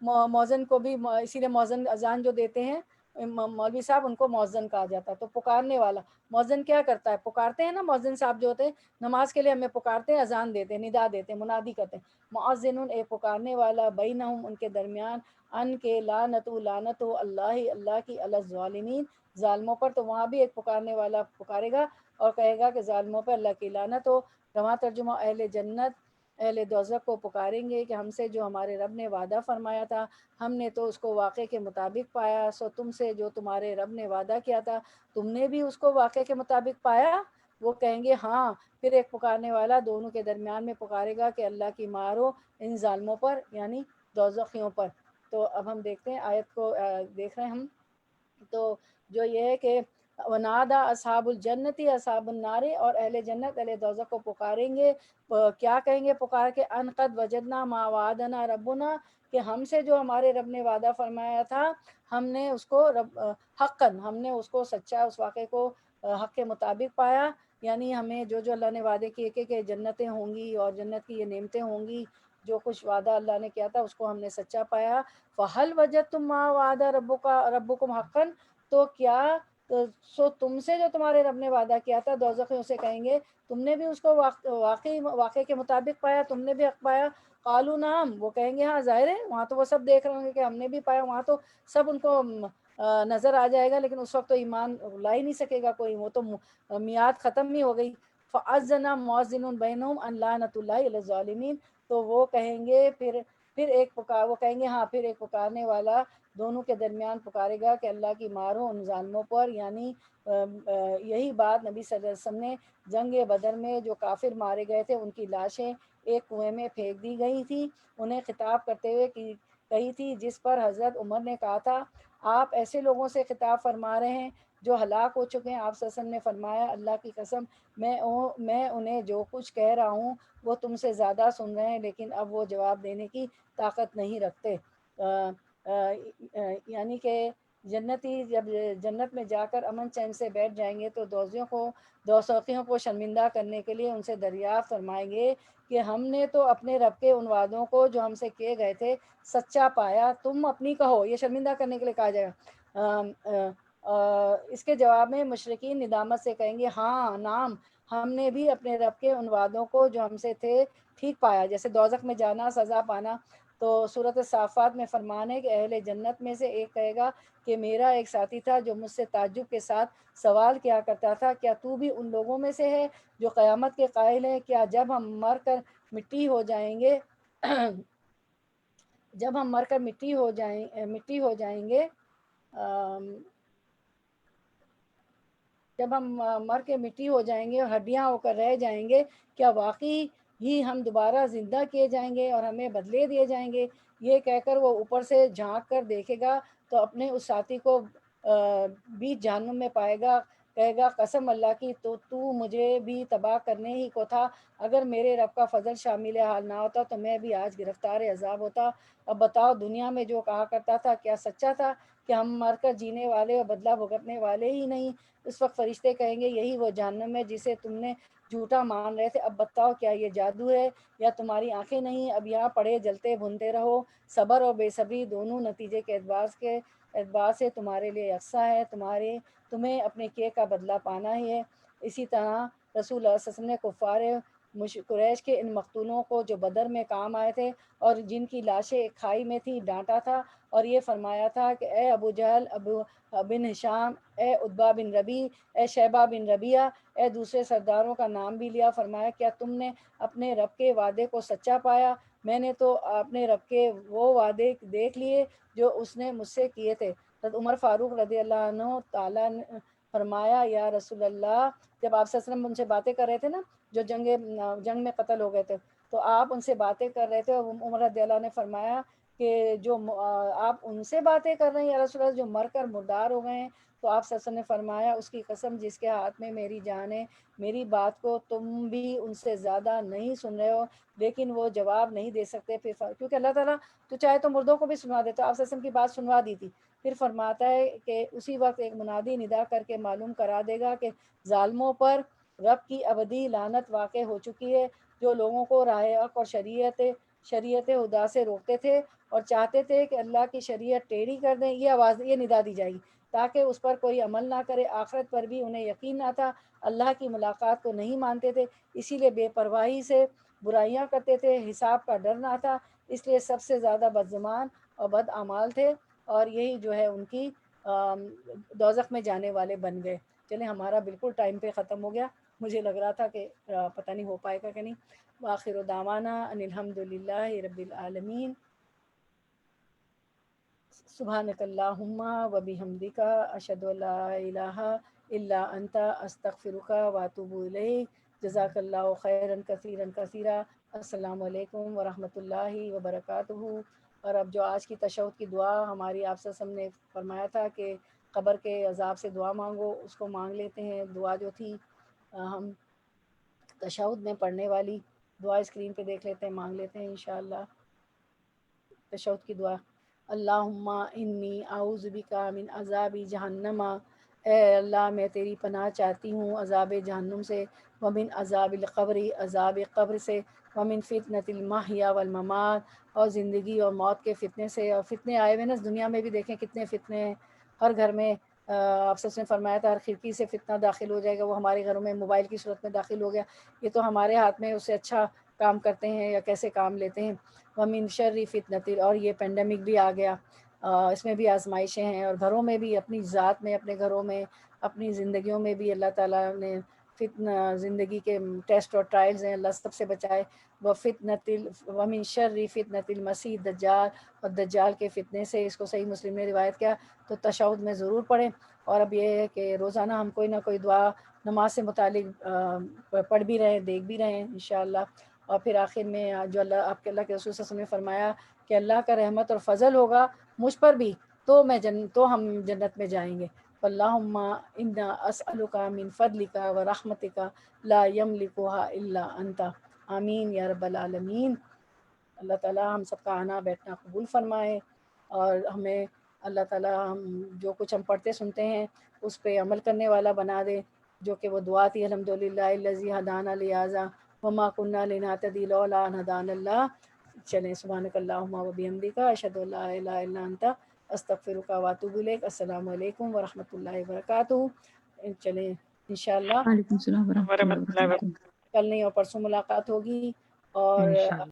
مؤذن کو بھی اسی لیے مؤذن اذان جو دیتے ہیں مولوی صاحب ان کو مؤذن کہا جاتا ہے، تو پکارنے والا، مؤذن کیا کرتا ہے، پکارتے ہیں نا مؤذن صاحب جو ہوتے ہیں نماز کے لیے ہمیں پکارتے ہیں، اذان دیتے ہیں، ندا دیتے ہیں، منادی کرتے ہیں، مؤذن ایک پکارنے والا، بینہم ان کے درمیان، ان کے لعنت اللہ کی علی الظالمین ظالموں پر، تو وہاں بھی ایک پکارنے والا پکارے گا اور کہے گا کہ ظالموں پر اللہ کی لعنت ہو، رواں ترجمہ اہل جنت اہل دوزخ کو پکاریں گے کہ ہم سے جو ہمارے رب نے وعدہ فرمایا تھا ہم نے تو اس کو واقعے کے مطابق پایا، سو تم سے جو تمہارے رب نے وعدہ کیا تھا تم نے بھی اس کو واقعے کے مطابق پایا، وہ کہیں گے ہاں، پھر ایک پکارنے والا دونوں کے درمیان میں پکارے گا کہ اللہ کی مارو ان ظالموں پر یعنی دوزخیوں پر۔ تو اب ہم دیکھتے ہیں آیت کو دیکھ رہے ہیں ہم، تو جو یہ ہے کہ ونادا اصحاب الجنتی اصحاب النار، اور اہل جنت اہل دوزخ کو پکاریں گے، کیا کہیں گے پکار کے، ان قد وجدنا ما وعدنا ربنا، کہ ہم سے جو ہمارے رب نے وعدہ فرمایا تھا ہم نے اس کو حقاً ہم نے اس کو سچا، اس واقعے کو حق کے مطابق پایا، یعنی ہمیں جو اللہ نے وعدے کیے کہ جنتیں ہوں گی اور جنت کی یہ نعمتیں ہوں گی، جو کچھ وعدہ اللہ نے کیا تھا اس کو ہم نے سچا پایا، فَهَلْ وَجَدْتُم مَّا وَعَدَ رَبُّكُمْ حَقًّا، تو کیا سو تم سے جو تمہارے رب نے وعدہ کیا تھا، دوزخیوں سے کہیں گے تم نے بھی اس کو واقعے کے مطابق پایا، تم نے بھی حق پایا، قالوا نعم وہ کہیں گے ہاں، ظاہر ہے وہاں تو وہ سب دیکھ رہے ہوں گے کہ ہم نے بھی پایا، وہاں تو سب ان کو نظر آ جائے گا، لیکن اس وقت تو ایمان لا ہی نہیں سکے گا کوئی، وہ تو میعاد ختم ہی ہو گئی، فَأَذَّنَ مُؤَذِّنٌ بَيْنَهُمْ أَن لَّعْنَةُ اللَّهِ عَلَى الظَّالِمِينَ، تو وہ کہیں گے پھر وہ کہیں گے ہاں، پھر ایک پکارنے والا دونوں کے درمیان پکارے گا کہ اللہ کی مارو ان ظالموں پر، یعنی یہی بات نبی صلی اللہ علیہ وسلم نے جنگ بدر میں جو کافر مارے گئے تھے ان کی لاشیں ایک کنویں میں پھینک دی گئی تھی، انہیں خطاب کرتے ہوئے کہی تھی، جس پر حضرت عمر نے کہا تھا آپ ایسے لوگوں سے خطاب فرما رہے ہیں جو ہلاک ہو چکے ہیں، آپ صلی اللہ علیہ وسلم نے فرمایا اللہ کی قسم میں انہیں جو کچھ کہہ رہا ہوں وہ تم سے زیادہ سن رہے ہیں، لیکن اب وہ جواب دینے کی طاقت نہیں رکھتے، یعنی کہ جنتی جب جنت میں جا کر امن چین سے بیٹھ جائیں گے تو دوزخیوں کو شرمندہ کرنے کے لیے ان سے دریافت فرمائیں گے کہ ہم نے تو اپنے رب کے ان وعدوں کو جو ہم سے کیے گئے تھے سچا پایا، تم اپنی کہو، یہ شرمندہ کرنے کے لیے کہا جائے گا۔ اس کے جواب میں مشرکین ندامت سے کہیں گے ہاں نام، ہم نے بھی اپنے رب کے ان وعدوں کو جو ہم سے تھے ٹھیک پایا، جیسے دوزخ میں جانا، سزا پانا، تو سورۃ الصافات میں فرمان ہے کہ اہل جنت میں سے ایک کہے گا کہ میرا ایک ساتھی تھا جو مجھ سے تعجب کے ساتھ سوال کیا کرتا تھا، کیا تو بھی ان لوگوں میں سے ہے جو قیامت کے قائل ہیں، کیا جب ہم مر کر مٹی ہو جائیں گے جب ہم مر کر مٹی ہو جائیں گے جب ہم مر کے مٹی ہو جائیں گے اور ہڈیاں ہو کر رہ جائیں گے، کیا واقعی ہی ہم دوبارہ زندہ کیے جائیں گے اور ہمیں بدلے دیے جائیں گے؟ یہ کہہ کر وہ اوپر سے جھانک کر دیکھے گا تو اپنے اس ساتھی کو بیچ جہنم میں پائے گا، کہے گا قسم اللہ کی تو مجھے بھی تباہ کرنے ہی کو تھا، اگر میرے رب کا فضل شامل حال نہ ہوتا تو میں بھی آج گرفتار عذاب ہوتا۔ اب بتاؤ دنیا میں جو کہا کرتا تھا کیا سچا تھا کہ ہم مر کر جینے والے اور بدلہ بھگتنے والے ہی نہیں؟ اس وقت فرشتے کہیں گے یہی وہ جہنم ہے جسے تم نے جھوٹا مان رہے تھے، اب بتاؤ کیا یہ جادو ہے یا تمہاری آنکھیں نہیں؟ اب یہاں پڑے جلتے بھونتے رہو، صبر اور بے صبری دونوں نتیجے کے اعتبار سے تمہارے لیے یکساں ہے، تمہیں اپنے کیے کا بدلہ پانا ہی ہے۔ اسی طرح رسول اللہ صلی اللہ علیہ وسلم نے کفار قریش کے ان مقتولوں کو جو بدر میں کام آئے تھے اور جن کی لاشیں ایک کھائی میں تھی ڈانٹا تھا اور یہ فرمایا تھا کہ اے ابو جہل، ابو بن ہشام، اے عتبہ بن ربیع، اے شیبہ بن ربیعہ، اے دوسرے سرداروں کا نام بھی لیا، فرمایا کیا تم نے اپنے رب کے وعدے کو سچا پایا؟ میں نے تو اپنے رب کے وہ وعدے دیکھ لیے جو اس نے مجھ سے کیے تھے۔ حضرت عمر فاروق رضی اللہ عنہ فرمایا یا رسول اللہ، جب آپ صلی اللہ علیہ وسلم ان سے باتیں کر رہے تھے نا، جو جنگ میں قتل ہو گئے تھے، تو آپ ان سے باتیں کر رہے تھے، اور عمر رضی اللہ نے فرمایا کہ جو آپ ان سے باتیں کر رہے ہیں یا رسول اللہ جو مر کر مردار ہو گئے ہیں، تو آپ صلی اللہ علیہ وسلم نے فرمایا اس کی قسم جس کے ہاتھ میں میری جان ہے، میری بات کو تم بھی ان سے زیادہ نہیں سن رہے ہو، لیکن وہ جواب نہیں دے سکتے، پھر کیونکہ اللہ تعالیٰ تو چاہے تو مردوں کو بھی سنوا دیتا، آپ صلی اللہ علیہ وسلم کی بات سنوا دی تھی، پھر فرماتا ہے کہ اسی وقت ایک منادی ندا کر کے معلوم کرا دے گا کہ ظالموں پر رب کی ابدی لعنت واقع ہو چکی ہے، جو لوگوں کو راہ حق اور شریعت خدا سے روکتے تھے اور چاہتے تھے کہ اللہ کی شریعت ٹیڑھی کر دیں، یہ ندا دی جائے گی تاکہ اس پر کوئی عمل نہ کرے، آخرت پر بھی انہیں یقین نہ تھا، اللہ کی ملاقات کو نہیں مانتے تھے، اسی لیے بے پرواہی سے برائیاں کرتے تھے، حساب کا ڈر نہ تھا، اس لیے سب سے زیادہ بدزمان اور بد اعمال تھے، اور یہی جو ہے ان کی دوزخ میں جانے والے بن گئے۔ چلیں ہمارا بالکل ٹائم پہ ختم ہو گیا، مجھے لگ رہا تھا کہ پتہ نہیں ہو پائے گا کہ نہیں۔ وآخر دعوانا ان الحمد للہ رب العالمین۔ سبحانک اللہم و بحمدک اشہد ان لا الہ الا انت استغفرک و اتوب الیک۔ جزاک اللہ خیرا کثیرا کثیرا۔ السلام علیکم ورحمۃ اللہ وبرکاتہ۔ اور اب جو آج کی تشہد کی دعا ہماری آپ سے ہم نے فرمایا تھا کہ قبر کے عذاب سے دعا مانگو، اس کو مانگ لیتے ہیں۔ دعا جو تھی ہم تشہد میں پڑھنے والی دعا اسکرین پہ دیکھ لیتے ہیں، مانگ لیتے ہیں انشاءاللہ۔ تشہد کی دعا: اللہم انی اعوذ بک من عذاب جہنم، اے اللہ میں تیری پناہ چاہتی ہوں عذاب جہنم سے، ومن عذاب القبر، عذاب قبر سے، ومن فتنۃ المحیا والممات، اور زندگی اور موت کے فتنے سے۔ اور فتنے آئے ہوئے نا اس دنیا میں بھی، دیکھیں کتنے فتنے ہیں ہر گھر میں۔ آپ سے نے فرمایا تھا ہر کھڑکی سے فتنہ داخل ہو جائے گا، وہ ہمارے گھروں میں موبائل کی صورت میں داخل ہو گیا، یہ تو ہمارے ہاتھ میں اس سے اچھا کام کرتے ہیں یا کیسے کام لیتے ہیں۔ ومن شر فتنۃ، اور یہ پینڈیمک بھی آ گیا، اس میں بھی آزمائشیں ہیں، اور گھروں میں بھی، اپنی ذات میں، اپنے گھروں میں، اپنی زندگیوں میں بھی اللہ تعالیٰ نے زندگی کے ٹیسٹ اور ٹرائلز ہیں، اللہ سب سے بچائے۔ ومن شر فتنۃ المسیح دجال، اور دجال کے فتنے سے، اس کو صحیح مسلم نے روایت کیا، تو تشہد میں ضرور پڑھیں۔ اور اب یہ ہے کہ روزانہ ہم کوئی نہ کوئی دعا نماز سے متعلق پڑھ بھی رہیں، دیکھ بھی رہیں انشاءاللہ۔ اور پھر آخر میں جو اللہ کے رسول صلی اللہ علیہ وسلم نے فرمایا کہ اللہ کا رحمت اور فضل ہوگا مجھ پر بھی، تو ہم جنت میں جائیں گے۔ اللہم انا اسألک من فضلک و رحمتک لا یملکها الا انت، آمین یا رب العالمین۔ اللہ تعالیٰ ہم سب کا آنا بیٹھنا قبول فرمائے، اور ہمیں اللہ تعالیٰ ہم جو کچھ ہم پڑھتے سنتے ہیں اس پہ عمل کرنے والا بنا دے، جو کہ وہ دعا تھی الحمدللہ الذی ہدانا لہذا وما كنا لنهتدي لولا ان هدانا اللہ۔ چلیں سبحانک اللہم و بحمدک اشہد ان لا الہ الا انت استغفرک و اتوب الیک۔ السلام علیکم ورحمۃ اللہ وبرکاتہ۔ چلیں انشاءاللہ وعلیکم السلام ورحمۃ اللہ وبرکاتہ۔ کل نہیں اور پرسوں ملاقات ہوگی، اور انشاءاللہ۔